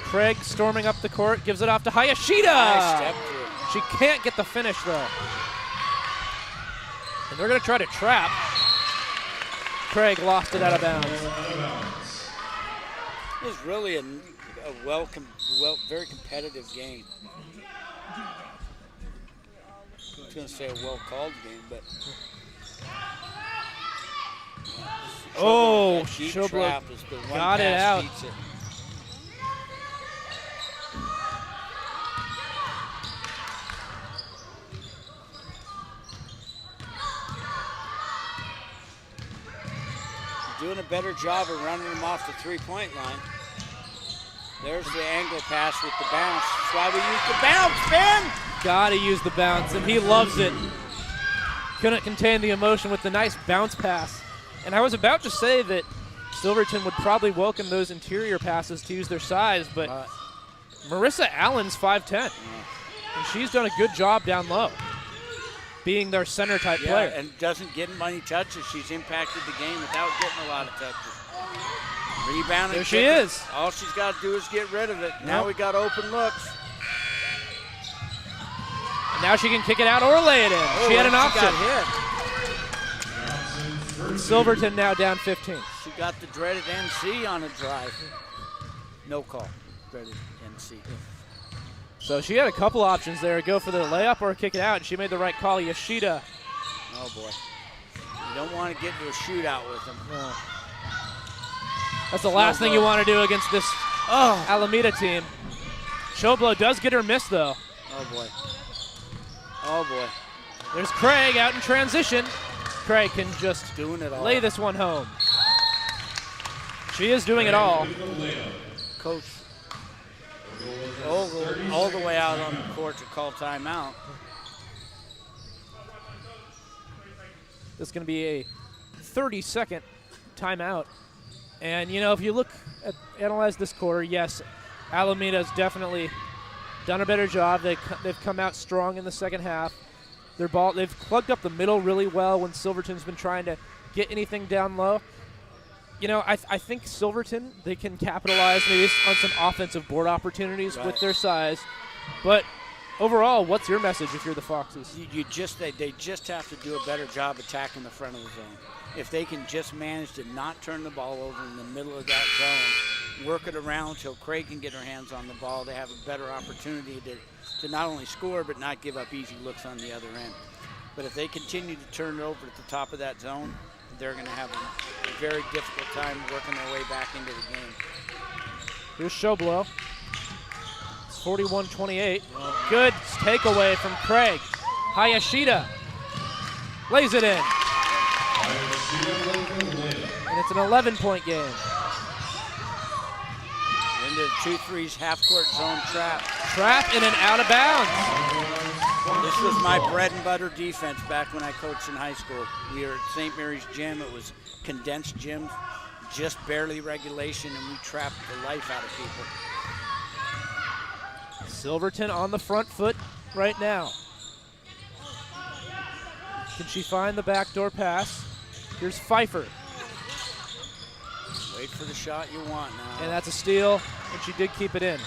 Craig storming up the court, gives it off to Hayashida. Nice step through. She can't get the finish, though. And they're going to try to trap. Craig lost it out of bounds. It was really a very competitive game. I was going to say a well-called game, but... Oh, Shoblo got it out. Doing a better job of running them off the three-point line. There's the angle pass with the bounce. That's why we use the bounce, Ben! Gotta use the bounce, and he loves it. Couldn't contain the emotion with the nice bounce pass. And I was about to say that Silverton would probably welcome those interior passes to use their size, but Marissa Allen's 5'10", and she's done a good job down low, being their center-type player. And doesn't get many touches. She's impacted the game without getting a lot of touches. Rebounding. There she is. All she's got to do is get rid of it. Now we got open looks. And now she can kick it out or lay it in. She had an option. Silverton now down 15. She got the dreaded NC on a drive. No call. Dreaded NC. So she had a couple options there. Go for the layup or kick it out, and she made the right call. Yoshida. Oh, boy. You don't want to get into a shootout with them. No. That's the last thing you want to do against this Alameda team. Shoblo does get her miss, though. Oh, boy. Oh, boy. There's Craig out in transition. Craig can just doing it all. Lay this one home. She is doing it all. Coach all the way out on the court to call timeout. This is going to be a 30-second timeout. And, you know, if you analyze this quarter, yes, Alameda's definitely done a better job. They've come out strong in the second half. They've plugged up the middle really well when Silverton's been trying to get anything down low. You know, I think Silverton, they can capitalize maybe on some offensive board opportunities with their size. But overall, what's your message if you're the Foxes? They just have to do a better job attacking the front of the zone. If they can just manage to not turn the ball over in the middle of that zone, work it around till Craig can get her hands on the ball, they have a better opportunity to not only score but not give up easy looks on the other end. But if they continue to turn it over at the top of that zone, they're going to have a very difficult time working their way back into the game. Here's Showblow. It's 41-28. Good takeaway from Craig. Hayashida lays it in. And it's an 11-point game. Into the 2-3's half-court zone trap. Trap and an out of bounds. This was my bread and butter defense back when I coached in high school. We were at St. Mary's Gym. It was condensed gym, just barely regulation, and we trapped the life out of people. Silverton on the front foot right now. Can she find the backdoor pass? Here's Pfeiffer. Wait for the shot you want now. And that's a steal, and she did keep it in.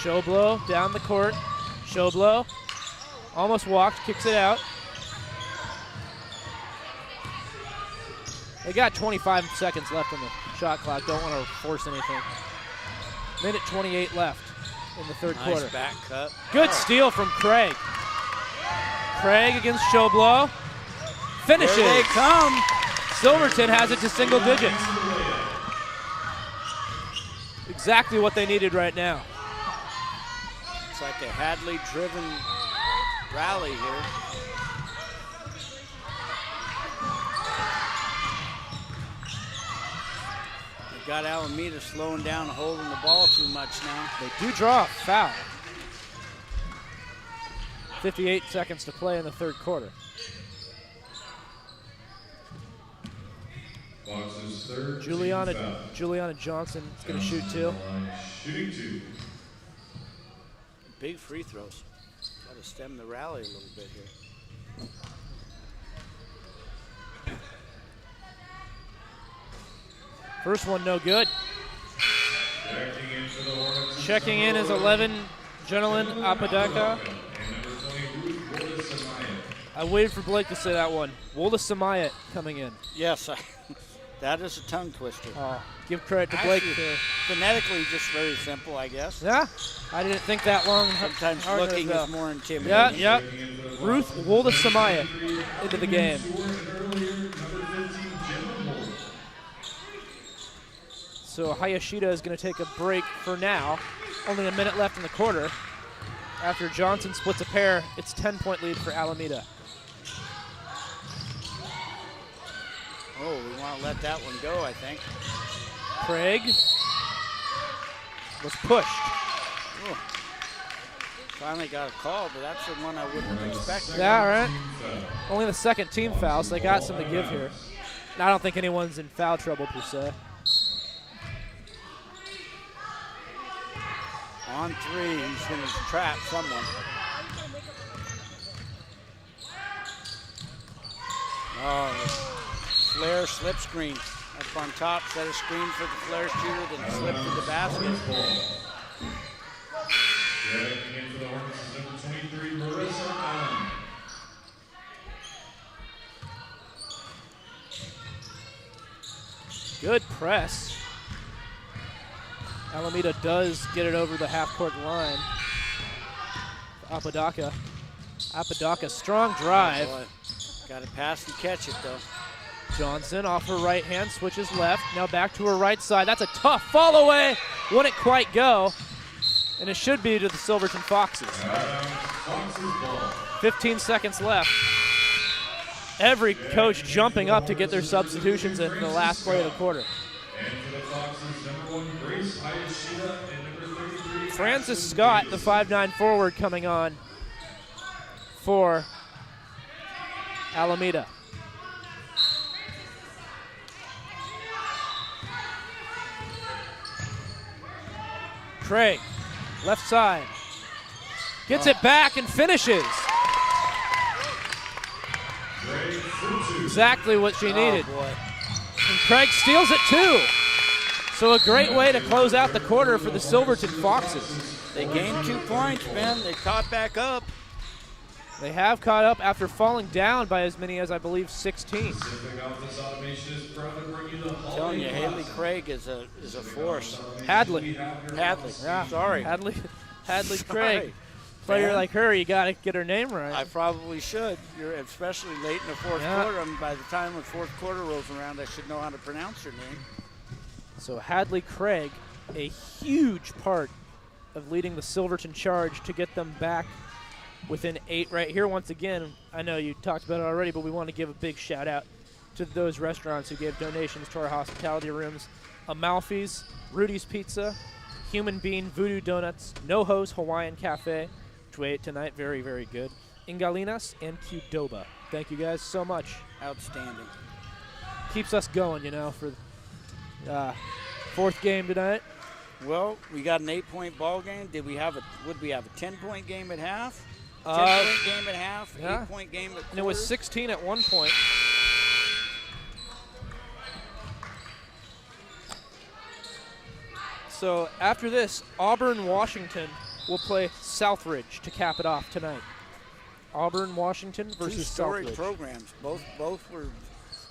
Showblow down the court. Showblow almost walked, kicks it out. They got 25 seconds left on the shot clock. Don't want to force anything. Minute 28 left in the third quarter. Nice back cut. Good steal from Craig. Craig against Showblow. Finishes. Here they come. Silverton has it to single digits. Exactly what they needed right now. It's like a Hadley-driven rally here. They've got Alameda slowing down and holding the ball too much now. They do draw a foul. 58 seconds to play in the third quarter. Fox's third Juliana Johnson is going to shoot two. Shooting two. Big free throws. Got to stem the rally a little bit here. First one no good. Checking in for the Hornets. Checking in is 11, Jenilyn Apodaca. And number 20, Ruth Samaya. I waited for Blake to say that one. Wolda Samaya coming in. Yes, that is a tongue twister. Oh, give credit to Blake. Actually, phonetically, just very simple, I guess. Yeah, I didn't think that long. Sometimes looking is more intimidating. Yeah, yep. Ruth Wolda Samaya into the game. So Hayashida is going to take a break for now. Only a minute left in the quarter. After Johnson splits a pair, it's 10-point lead for Alameda. Oh, we want to let that one go, I think. Craig was pushed. Oh. Finally got a call, but that's the one I wouldn't have expected. Yeah, right. Only the second team foul, so they got some to give here. I don't think anyone's in foul trouble per se. On three, he's going to trap someone. Oh, flare slip screen. Up on top, set a screen for the flare shooter, then slip to the basket. Checking in for the Hornets is number 23, Marissa Allen. Good press. Alameda does get it over the half-court line. Apodaca. Apodaca, strong drive. Got to pass and catch it, though. Johnson off her right hand, switches left. Now back to her right side. That's a tough fall away. Wouldn't quite go. And it should be to the Silverton Foxes. 15 seconds left. Every coach jumping up to get their substitutions in the last play of the quarter. And for the Foxes, number 1, Grace Hayashida, and number 33, Francis Scott, the 5'9" forward, coming on for Alameda. Craig, left side. Gets it back and finishes. Exactly what she needed. Oh, boy. And Craig steals it too. So a great way to close out the quarter for the Silverton Foxes. They gained 2 points, Ben. They caught back up. They have caught up after falling down by as many as, I believe, 16. I'm telling you, Haley Craig is a force. Hadley. Yeah. Sorry. Hadley Craig. Player like her, you got to get her name right. I probably should. You're especially late in the fourth quarter. I mean, by the time the fourth quarter rolls around, I should know how to pronounce her name. So Hadley Craig, a huge part of leading the Silverton Charge to get them back within 8 right here. Once again, I know you talked about it already, but we want to give a big shout out to those restaurants who gave donations to our hospitality rooms. Amalfi's, Rudy's Pizza, Human Bean Voodoo Donuts, NoHo's Hawaiian Cafe, which we ate tonight, very, very good. Ingalinas and Qdoba. Thank you guys so much. Outstanding. Keeps us going, for fourth game tonight. Well, we got an 8-point ball game. Would we have a 10-point game at half? 10-point game at half, yeah. 8-point game at quarter? And it was 16 at one point. So after this, Auburn-Washington will play Southridge to cap it off tonight. Auburn-Washington versus Two-storied Southridge. programs. Both were,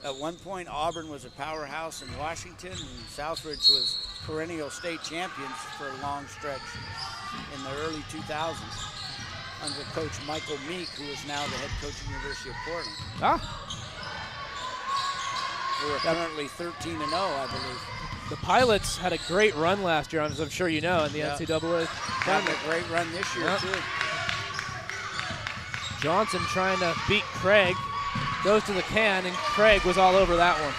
at one point, Auburn was a powerhouse in Washington, and Southridge was perennial state champions for a long stretch in the early 2000s under Coach Michael Meek, who is now the head coach of the University of Portland. We're currently 13-0, I believe. The Pilots had a great run last year, as I'm sure you know, in the NCAA. Having a great run this year, too. Johnson trying to beat Craig. Goes to the can, and Craig was all over that one.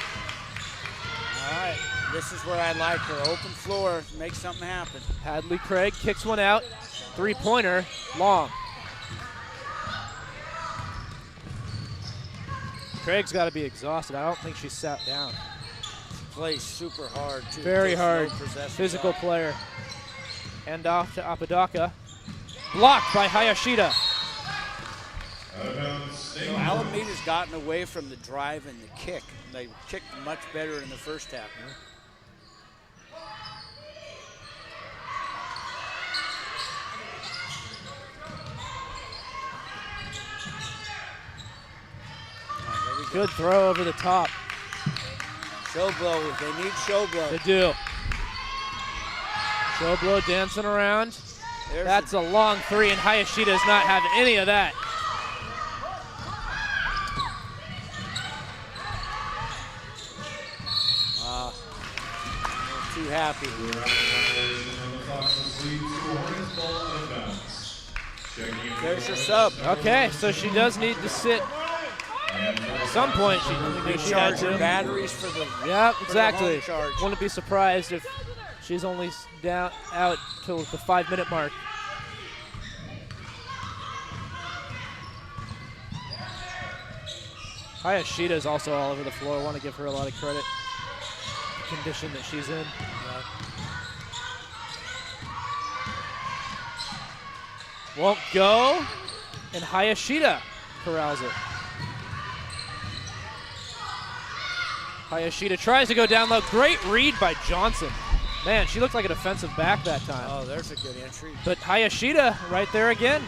All right. This is where I like her. Open floor. Make something happen. Hadley Craig kicks one out. Three-pointer. Long. Craig's got to be exhausted. I don't think she sat down. Plays super hard, too. Very hard. Physical player. And off to Apodaca. Blocked by Hayashida. So Alameda's gotten away from the drive and the kick. They kicked much better in the first half. Good throw over the top. Showblow, they need Showblow. They do. Showblow dancing around. That's a long three, and Hayashida does not have any of that. Too happy. There's your sub. Okay, so she does need to sit. At some point, she charge her batteries for the. Yeah, exactly. For the home charge. Wouldn't be surprised if she's only out till the 5-minute mark. Hayashida is also all over the floor. I want to give her a lot of credit. The condition that she's in. Won't go, and Hayashida corrals it. Hayashida tries to go down low. Great read by Johnson. Man, she looked like a defensive back that time. Oh, there's a good entry. But Hayashida right there again.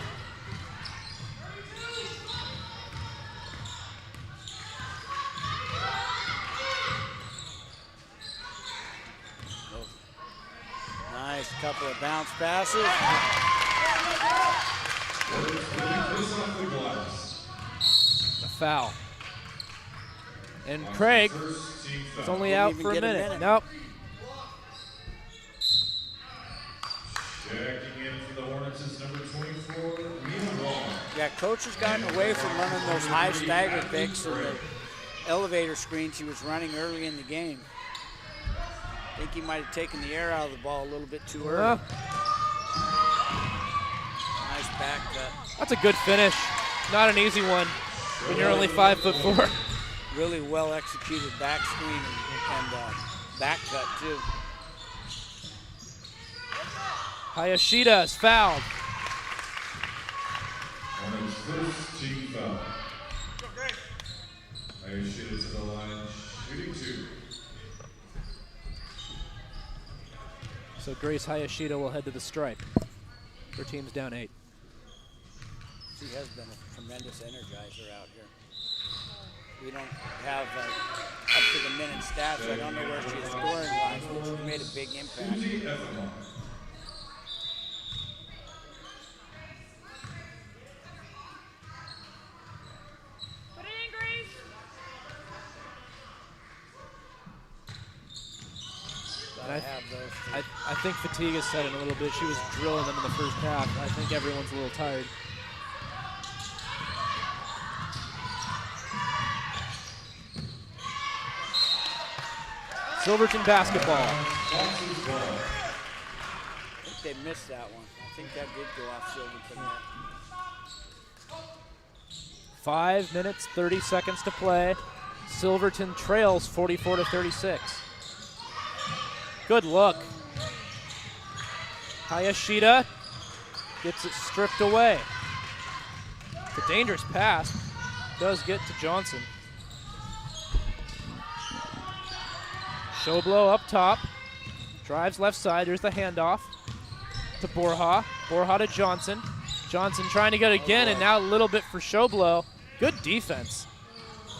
Nice couple of bounce passes. A foul. And Craig is only out for a minute. Nope. Checking in for the Hornets is number 24, Mia Wall. Yeah, coach has gotten away from running those high stagger picks and the elevator screens he was running early in the game. I think he might have taken the air out of the ball a little bit too early. Nice back cut. That's a good finish. Not an easy one when you're only 5'4". Really well executed back screen and back cut too. Hayashida is fouled. Hornets first team foul. Hayashida to the line, shooting 2. So Grace Hayashida will head to the stripe. Their team's down 8. She has been a tremendous energizer out here. We don't have up to the minute stats. I don't know where she is scoring wise, but she's made a big impact. Susie Efferman. Put it in, Grace. Gotta have those two. I think fatigue has set in a little bit. She was drilling them in the first half. I think everyone's a little tired. Silverton basketball. I think they missed that one. I think that did go off Silverton there. 5 minutes, 30 seconds to play. Silverton trails 44-36. Good look. Hayashida gets it stripped away. It's a dangerous pass. Does get to Johnson. Showblow up top. Drives left side. There's the handoff to Borja. Borja to Johnson. Johnson trying to get it again, and now a little bit for Showblow. Good defense.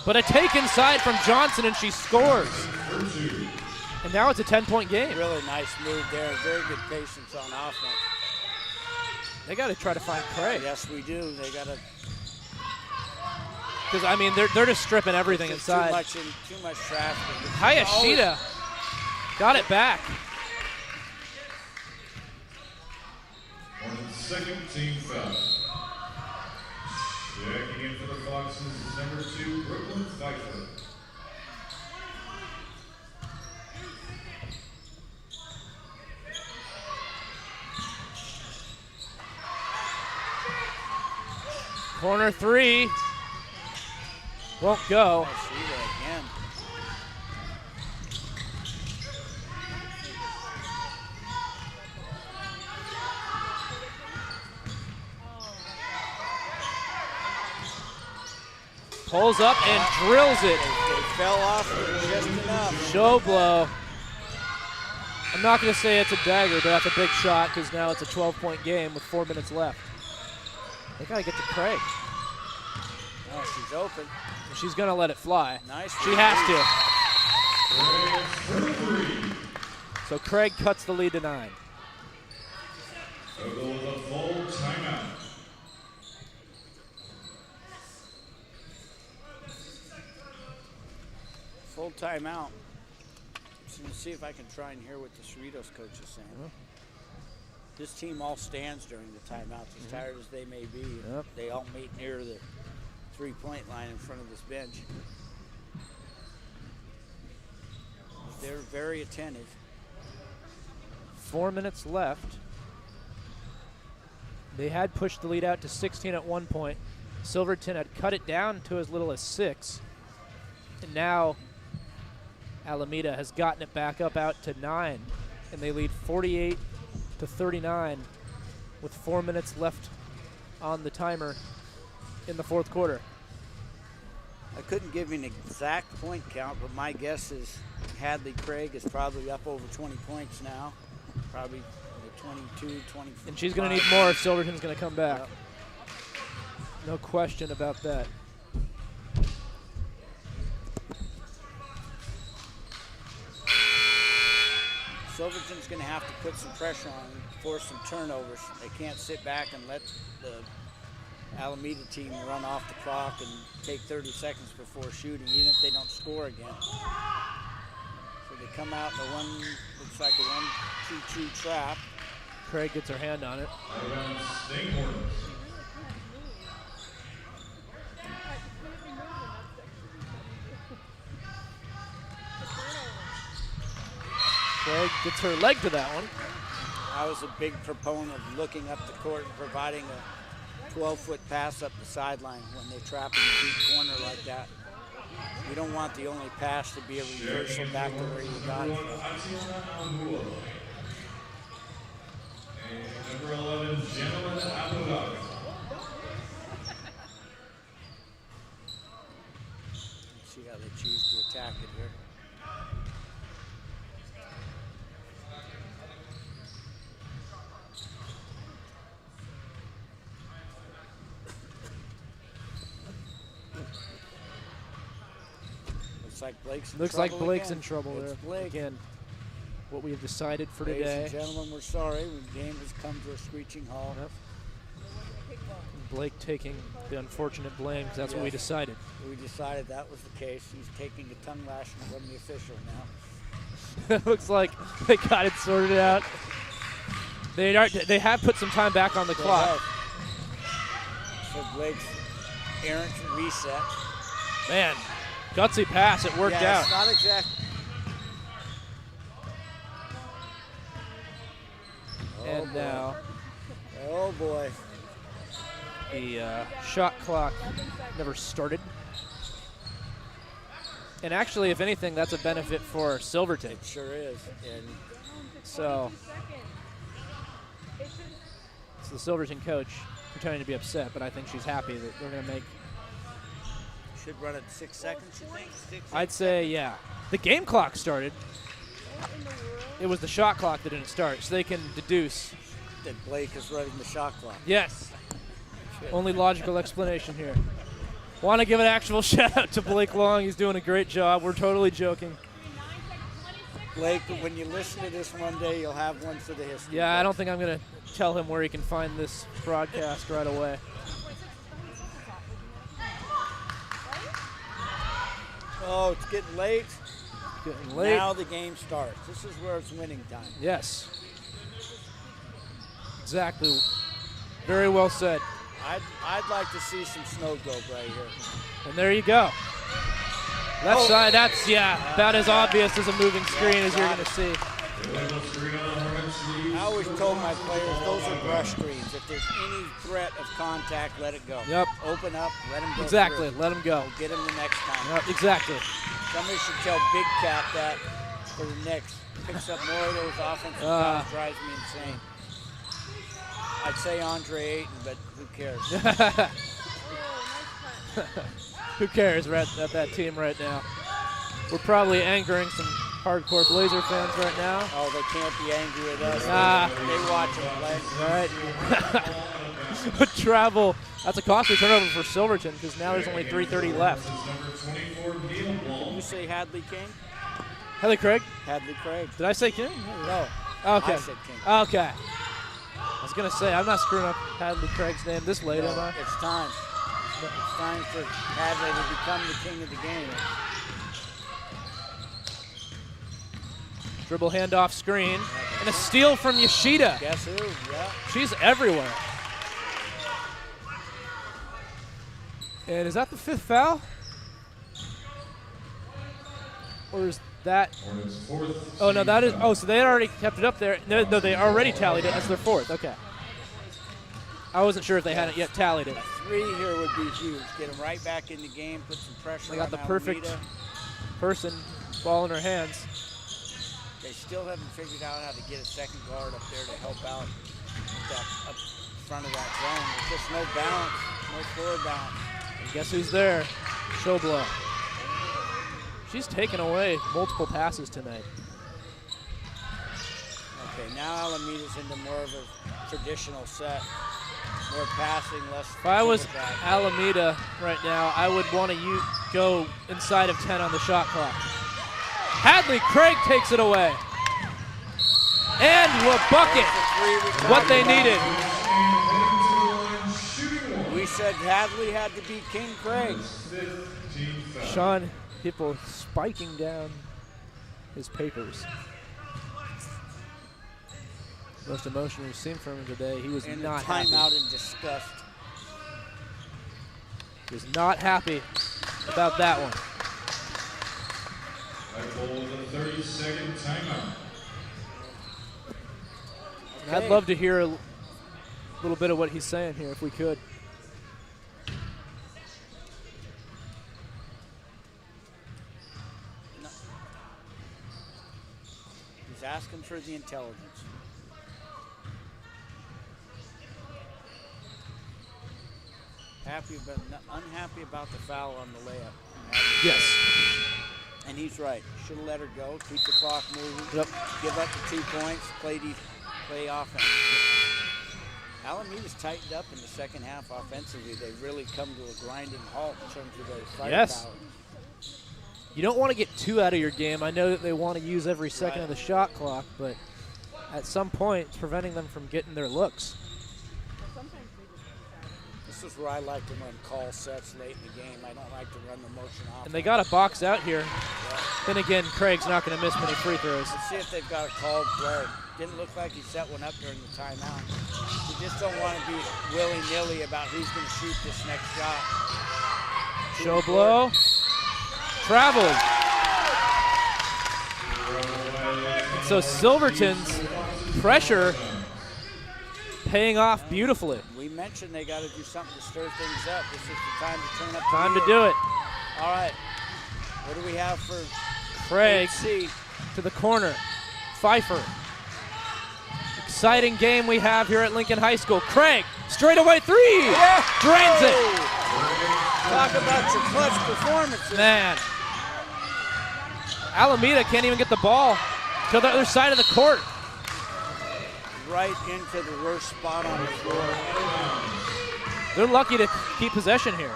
But a take inside from Johnson, and she scores. And now it's a 10-point game. Really nice move there. Very good patience on offense. They got to try to find Craig. Yes, we do. They got to. Because, I mean, they're just stripping everything inside. Too much traffic. Hayashida got it back. Hornets' second team foul. Checking in for the Foxes is number 2, Brooklyn Pfeiffer. Corner 3. Won't go. Hayashida again. Pulls up and drills it. They fell off just enough. Showblow. I'm not going to say it's a dagger, but that's a big shot because now it's a 12-point game with 4 minutes left. They got to get to Craig. Oh, she's open. She's going to let it fly. Nice. She has to. So Craig cuts the lead to 9. So go with a full timeout. Full timeout. So let's see if I can try and hear what the Cerritos coach is saying. This team all stands during the timeouts, as tired as they may be. Yep. They all meet near the three-point line in front of this bench. They're very attentive. 4 minutes left. They had pushed the lead out to 16 at one point. Silverton had cut it down to as little as 6. And now Alameda has gotten it back up out to 9. And they lead 48-39 with 4 minutes left on the timer in the fourth quarter. I couldn't give you an exact point count, but my guess is Hadley Craig is probably up over 20 points now. Probably 22, 24. And she's going to need more if Silverton's going to come back. Yep. No question about that. Silverton's going to have to put some pressure on and force some turnovers. They can't sit back and let the Alameda team run off the clock and take 30 seconds before shooting, even if they don't score again. So they come out in the looks like a 1-2-2 trap. Craig gets her hand on it. Craig gets her leg to that one. I was a big proponent of looking up the court and providing a 12-foot pass up the sideline when they trap in the deep corner like that. You don't want the only pass to be a reversal back to where you got it. And number 11, Gentleman Abu. See how they choose to attack it here. like Blake's in Looks trouble like Blake's again. in trouble It's there. Blake. Again, what we have decided for Ladies today. and gentlemen, we're sorry. The game has come to a screeching halt. Yep. Blake taking the unfortunate blame because that's what we Yes. decided. We decided that was the case. He's taking a tongue lashing from the official now. Looks like they got it sorted out. They have put some time back on the clock. So Blake's errant reset. Man, gutsy pass. It worked Yeah, out. it's not exact. And boy. now Oh boy. the shot clock never started. And actually, if anything, that's a benefit for Silverton. It sure is. And So it's the Silverton coach pretending to be upset, but I think she's happy that they're going to make. should run at 6 seconds, you think? 6, I'd say, yeah. The game clock started. It was the shot clock that didn't start, so they can deduce. that Blake is running the shot clock. Yes. Only logical explanation here. Want to give an actual shout out to Blake Long. He's doing a great job. We're totally joking. Blake, when you listen to this one day, you'll have one for the history. Yeah, I don't think I'm going to tell him where he can find this broadcast right away. Oh, it's getting late. Getting late. Now the game starts. This is where it's winning time. Yes. Exactly. Very well said. I'd like to see some snow globe right here. And there you go. Left side, that's, about as obvious as a moving screen as you're going to see. I always told my players those are brush screens. If there's any threat of contact, let it go. Yep. Open up, let him go. Exactly, through. let him go. We'll get him the next time. Yep, exactly. Somebody should tell Big Cat that for the Knicks. Picks up more of those offensive fouls, drives me insane. I'd say Andre Ayton, but who cares? Who cares? We're at that team right now. We're probably angering some hardcore Blazer fans right now. Oh, they can't be angry with us. Nah. They watch them play. All right. But travel. That's a costly turnover for Silverton because now there's only 3:30 left. Did you say Hadley King? Hadley Craig? Hadley Craig. Did I say King? No. Okay. I said King. Okay. I was going to say, I'm not screwing up Hadley Craig's name this late, am I? It's time. It's time for Hadley to become the king of the game. Dribble handoff screen. And a steal from Yoshida. Guess who? Yeah. She's everywhere. And is that the 5th foul? Or is that? Oh, no, that is. Oh, so they had already kept it up there. No, they already tallied it. That's their 4th. Okay. I wasn't sure if they hadn't yet tallied it. A 3 here would be huge. Get them right back in the game, put some pressure They got on the perfect Alameda. person, ball in her hands. They still haven't figured out how to get a second guard up there to help out with that up front of that zone. There's just no balance, no floor balance. And guess who's there? Showblow. She's taken away multiple passes tonight. Okay, now Alameda's into more of a traditional set. More passing, less. If I was back. Alameda right now, I would want to go inside of 10 on the shot clock. Hadley Craig takes it away. And a bucket. What they needed. We said Hadley had to beat King Craig. Sean Hipple spiking down his papers. Most emotion we've seen from him today. He was And not a happy. timeout in disgust. He was not happy about that one. I call the 30-second timeout. And I'd love to hear a little bit of what he's saying here if we could. No. He's asking for the intelligence. Unhappy about the foul on the layup. Yes. And he's right. Should have let her go. Keep the clock moving. Yep. Give up the 2 points. Play offense. Alameda's tightened up in the second half offensively. They've really come to a grinding halt in terms of their firepower. Yes. You don't want to get too out of your game. I know that they want to use every second of the shot clock, but at some point, it's preventing them from getting their looks. This is where I like to run call sets late in the game. I don't like to run the motion off. And they got a box out here. Then again, Craig's not going to miss many free throws. Let's see if they've got a called play. Didn't look like he set one up during the timeout. You just don't want to be willy-nilly about who's going to shoot this next shot. Show blow. Traveled. And so Silverton's pressure paying off beautifully. We mentioned they got to do something to stir things up. This is the time to turn up. Time to do it. All right. What do we have for Craig AC? to the corner. Pfeiffer. Exciting game we have here at Lincoln High School. Craig, straightaway three. Yeah. Drains it. Talk about your clutch performances. Man. Alameda can't even get the ball to the other side of the court. Right into the worst spot on the floor. They're lucky to keep possession here.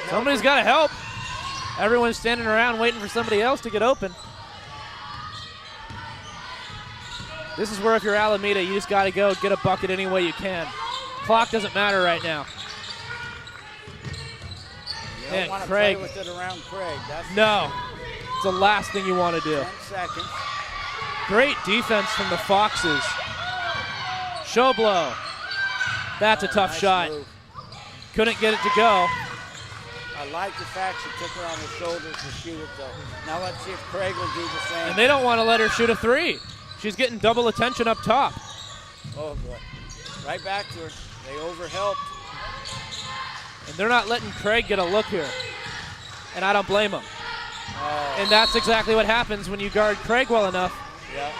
Somebody's got to help. Everyone's standing around waiting for somebody else to get open. This is where if you're Alameda, you just got to go get a bucket any way you can. Clock doesn't matter right now. You don't want to play with it around Craig. No. It's the last thing you want to do. 10 seconds. Great defense from the Foxes. Show blow. That's a tough shot. Move. Couldn't get it to go. I like the fact she took her on her shoulders to shoot it, though. Now let's see if Craig will do the same. And they don't want to let her shoot a three. She's getting double attention up top. Oh, boy. Right back to her. They overhelped. And they're not letting Craig get a look here. And I don't blame them. Oh. And that's exactly what happens when you guard Craig well enough. Yeah.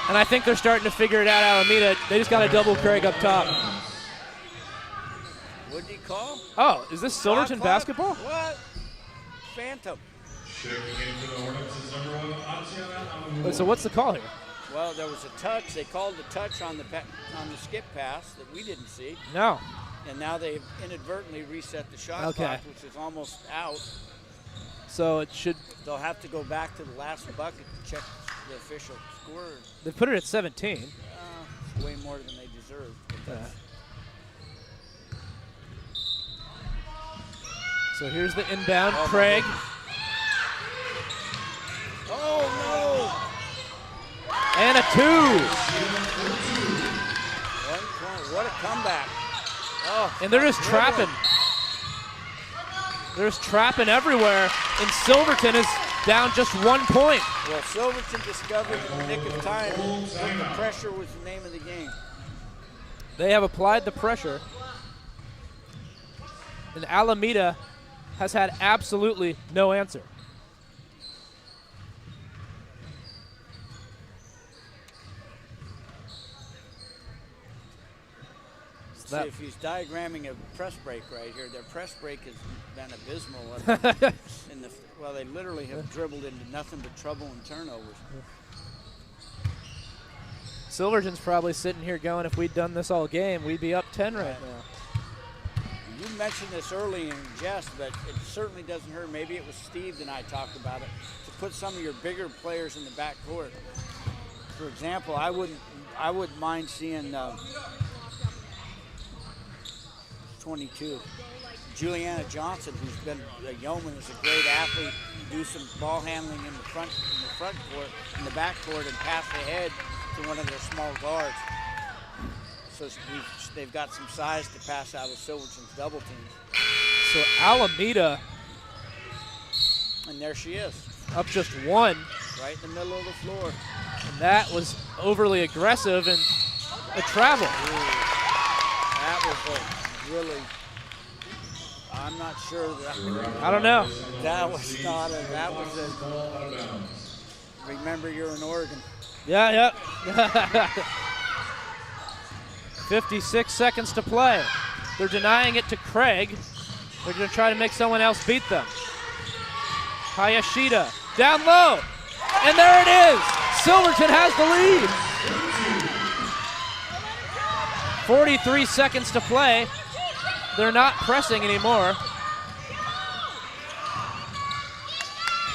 And I think they're starting to figure it out, Alameda. They just got to double Craig up top. What did he call? Oh, is this Silverton basketball? What? Phantom. So what's the call here? Well, there was a touch. They called the touch on the skip pass that we didn't see. No. And now they've inadvertently reset the shot clock, which is almost out. So it should. They'll have to go back to the last bucket to check the official score. They put it at 17. It's way more than they deserve. So here's the inbound, Craig. Oh, no. And a two. 1 point. What a comeback. Oh, and they're just trapping. They're just trapping everywhere. And Silverton is down just 1 point. Well, Silverton discovered in the nick of time that the pressure was the name of the game. They have applied the pressure. And Alameda has had absolutely no answer. See, if he's diagramming a press break right here, their press break has been abysmal. Well, they literally have dribbled into nothing but trouble and turnovers. Silverton's probably sitting here going, if we'd done this all game, we'd be up 10 right now. You mentioned this early in jest, but it certainly doesn't hurt. Maybe it was Steve and I talked about it, to put some of your bigger players in the backcourt. For example, I wouldn't mind seeing 22. Juliana Johnson, who's been a yeoman, is a great athlete, do some ball handling in the front court, in the backcourt, and pass ahead to one of their small guards. So they've got some size to pass out of Silverton's double teams. So Alameda, and there she is, up just one, right in the middle of the floor. And that was overly aggressive and a travel. Ooh, that was really. I'm not sure. I don't know. That was not a. That was a. Remember, you're in Oregon. Yeah. 56 seconds to play. They're denying it to Craig. They're going to try to make someone else beat them. Hayashida down low. And there it is. Silverton has the lead. 43 seconds to play. They're not pressing anymore.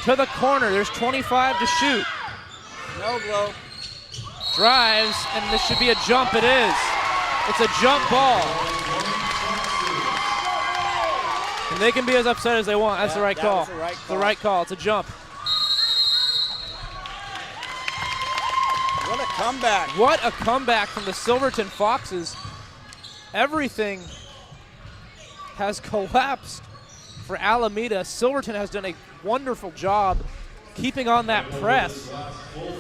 To the corner, there's 25 to shoot. No blow. Drives, and this should be a jump. It is. It's a jump ball. And they can be as upset as they want. That's the right call. Was the right call. The right call. It's a jump. What a comeback. What a comeback from the Silverton Foxes. Everything has collapsed for Alameda. Silverton has done a wonderful job keeping on that press,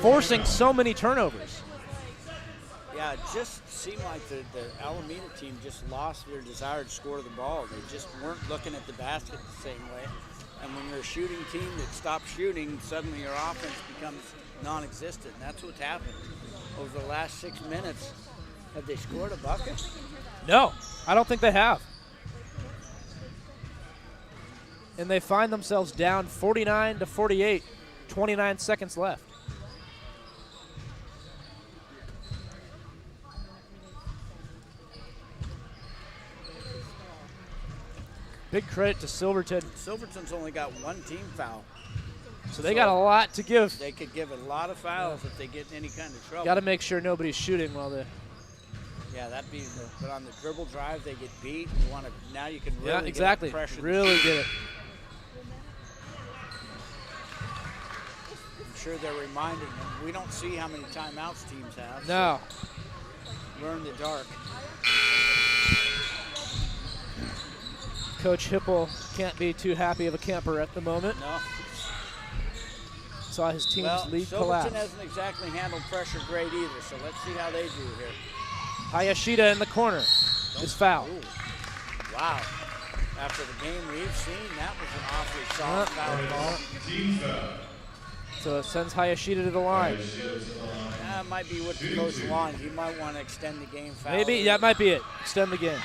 forcing so many turnovers. Yeah, it just seemed like the Alameda team just lost their desire to score the ball. They just weren't looking at the basket the same way. And when you're a shooting team that stops shooting, suddenly your offense becomes non-existent. That's what's happened over the last 6 minutes. Have they scored a bucket? No, I don't think they have. And they find themselves down 49 to 48, 29 seconds left. Big credit to Silverton. Silverton's only got one team foul. So they got a lot to give. They could give a lot of fouls if they get in any kind of trouble. Got to make sure nobody's shooting while they. Yeah, that'd be. But on the dribble drive, they get beat. You want to now. You can really Yeah, exactly. get pressure. Really get it. I'm sure they're reminding them. We don't see how many timeouts teams have. No. So we're in the dark. Coach Hipple can't be too happy of a camper at the moment. No. Saw his team's lead Silverton collapse. hasn't exactly handled pressure great either, so let's see how they do here. Hayashida in the corner is fouled. Ooh. Wow. After the game we've seen, that was an awfully soft foul ball. Team foul. So it sends Hayashida to the line. That might be what the coach wanted. He might want to extend the game foul. Maybe that might be it. Extend the game.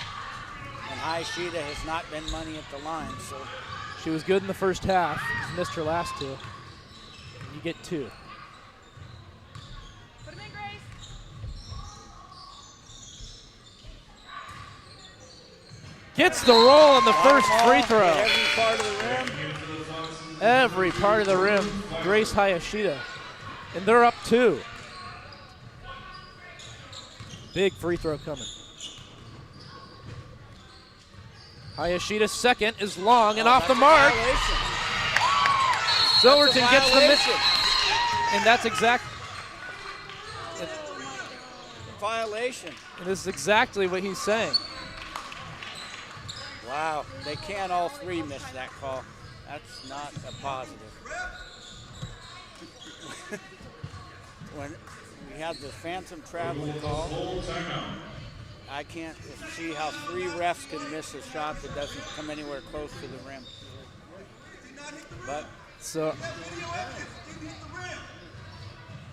And Hayashida has not been money at the line, so. She was good in the first half. She's missed her last two. You get two. Put him in, Grace. Gets the roll on the first free throw. Every part of the rim. Every part of the rim, Grace Hayashida. And they're up two. Big free throw coming. Hayashida's second is long and off the mark. Silverton gets the miss. And that's exact. Violation. And this is exactly what he's saying. Wow, they can't all three miss that call. That's not a positive. When we have the phantom travel call, I can't see how three refs can miss a shot that doesn't come anywhere close to the rim. But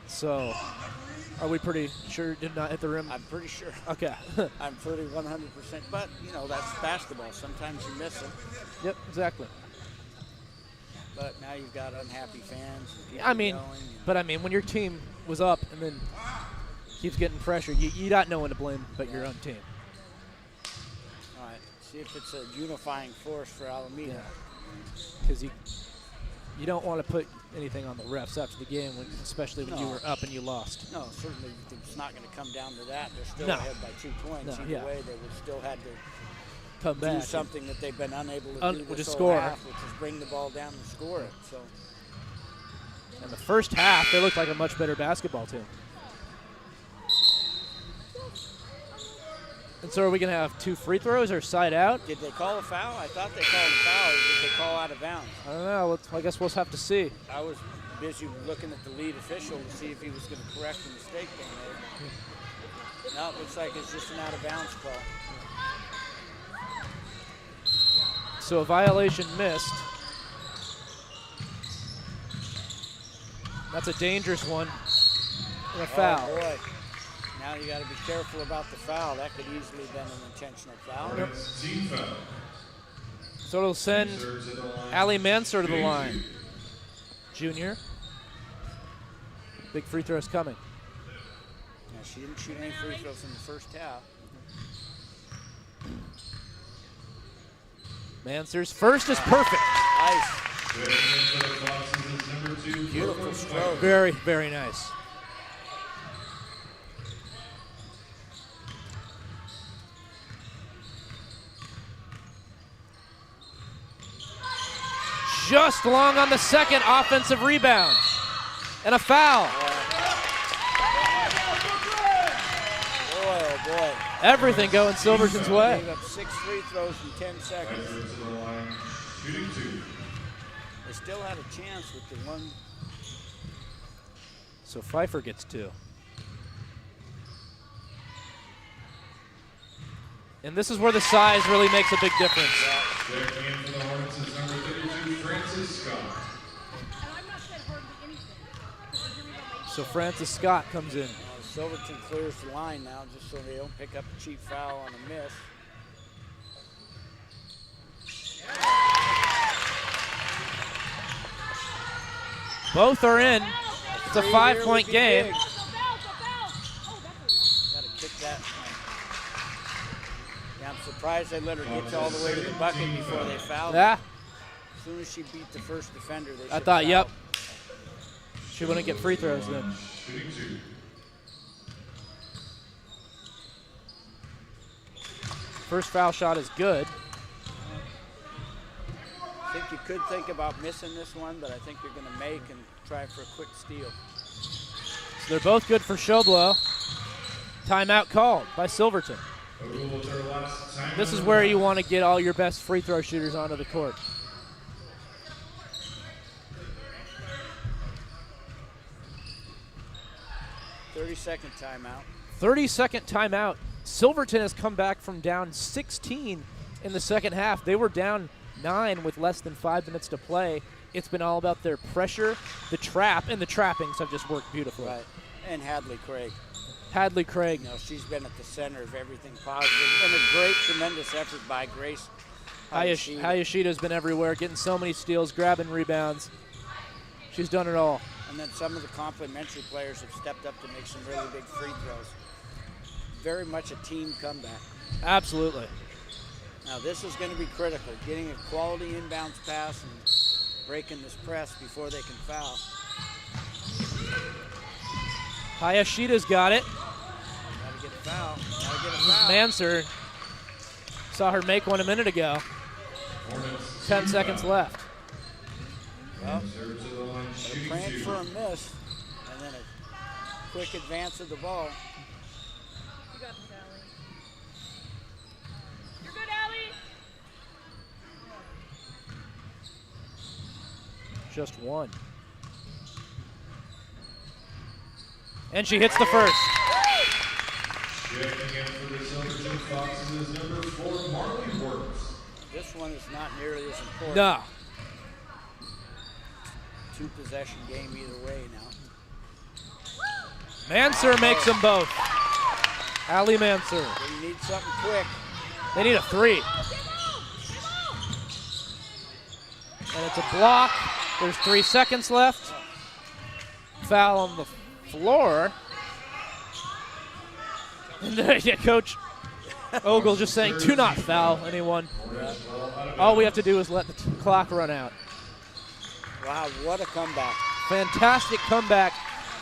So, are we pretty sure it did not hit the rim? I'm pretty sure. Okay. I'm pretty 100%. But, you know, that's basketball. Sometimes you miss them. Yep, exactly. But now you've got unhappy fans. I mean, when your team was up and then keeps getting pressure, you got no one to blame but your own team. All right, see if it's a unifying force for Alameda. Because you don't want to put anything on the refs after the game, especially when you were up and you lost. No, certainly it's not going to come down to that. They're still No. ahead by 2 points. No, Either way, they would still have to Come back. do something that they've been unable to do Which this is whole score. half, which is bring the ball down and score it. So In the first half, they looked like a much better basketball team. And so are we going to have 2 free throws or side out? did they call a foul? I thought they called a foul. Or did they call out of bounds? I don't know. I guess we'll have to see. I was busy looking at the lead official to see if he was going to correct the mistake they made. No, it looks like it's just an out of bounds call. So a violation missed. That's a dangerous one. And a foul. Oh boy. Now you got to be careful about the foul. That could easily have been an intentional foul. Hornets team foul. So it'll send Ali Mansour to the line. Junior. Big free throw's coming. Yeah, she didn't shoot any free throws in the first half. Manser's first is perfect. Nice. Checking in for the Foxes is number 2. Beautiful stroke. Very, very nice. Just long on the second offensive rebound. And a foul. Boy, oh boy. Everything going Silverton's way. Gave up 6 free throws in 10 seconds. Pfeiffer to the line, shooting 2. They still had a chance with the one. So Pfeiffer gets 2. And this is where the size really makes a big difference. Checking in for the Hornets is number 32, Francis Scott. So Francis Scott comes in. Silverton clears the line now just so they don't pick up a cheap foul on a miss. Both are in. It's a 5-point game. Got to kick that. Yeah, I'm surprised they let her get all the way to the bucket before they fouled her. Yeah, As soon as she beat the first defender, they I should thought, foul. yep. She wouldn't get free throws then. Shooting 2. First foul shot is good. I think you could think about missing this one, but I think you're going to make and try for a quick steal. So they're both good for show blow. Timeout called by Silverton. Ogle with their last time. This is where you want to get all your best free throw shooters onto the court. Thirty-second timeout. 30-second timeout. Silverton has come back from down 16 in the second half. They were down 9 with less than 5 minutes to play. It's been all about their pressure, the trap, and the trappings have just worked beautifully. Right. And Hadley Craig. Hadley Craig. You know, she's been at the center of everything positive, and a great, tremendous effort by Grace Hayashida. Hayashida's been everywhere, getting so many steals, grabbing rebounds. She's done it all. And then some of the complimentary players have stepped up to make some really big free throws. Very much a team comeback. Absolutely. Now this is going to be critical, getting a quality inbounds pass and breaking this press before they can foul. Hayashida's got it. Gotta get a foul. Gotta get a foul. Manser. Saw her make one a minute ago. Hornets 10 seconds left. Well, Serve to the line, shooting praying 2. for a miss, and then a quick advance of the ball. You got this, Allie. You're good, Allie. Just one. And she hits the first. Checking in for the Silverton Foxes is number 4, Marley Works. This one is not nearly as important. No. 2-possession game either way now. Manser makes them both. Allie Manser. They need something quick. They need a 3. And it's a block. There's 3 seconds left. Foul on the floor. And yeah, Coach Ogle just saying, do not foul anyone. All we have to do is let the clock run out. Wow, what a comeback. Fantastic comeback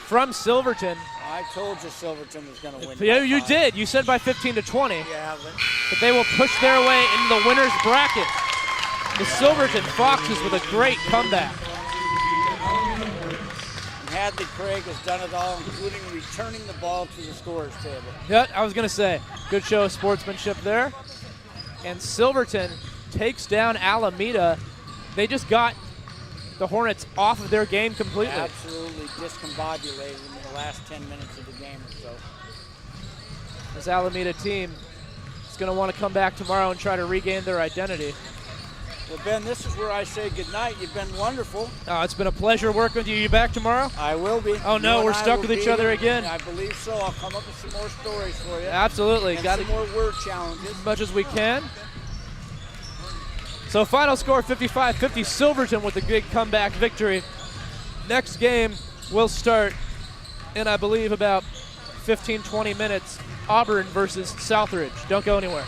from Silverton. I told you Silverton was going to win. Yeah, by you 5. did. You said by 15 to 20. Yeah, But they will push their way into the winner's bracket. The Silverton Foxes with a great comeback. and Hadley Craig has done it all, including returning the ball to the scorer's table. Yeah, I was going to say, good show of sportsmanship there. And Silverton takes down Alameda. They just got the Hornets off of their game completely. Absolutely discombobulated in the last 10 minutes of the game or so. This Alameda team is going to want to come back tomorrow and try to regain their identity. Well, Ben, this is where I say goodnight. You've been wonderful. Oh, it's been a pleasure working with you. You back tomorrow? I will be. Oh, no, You we're and I stuck will with each be other here. again. I believe so. I'll come up with some more stories for you. Absolutely. And Got some to more word challenges. as much as we can. So final score 55-50, Silverton with a big comeback victory. Next game will start in, I believe, about 15-20 minutes. Auburn versus Southridge. Don't go anywhere.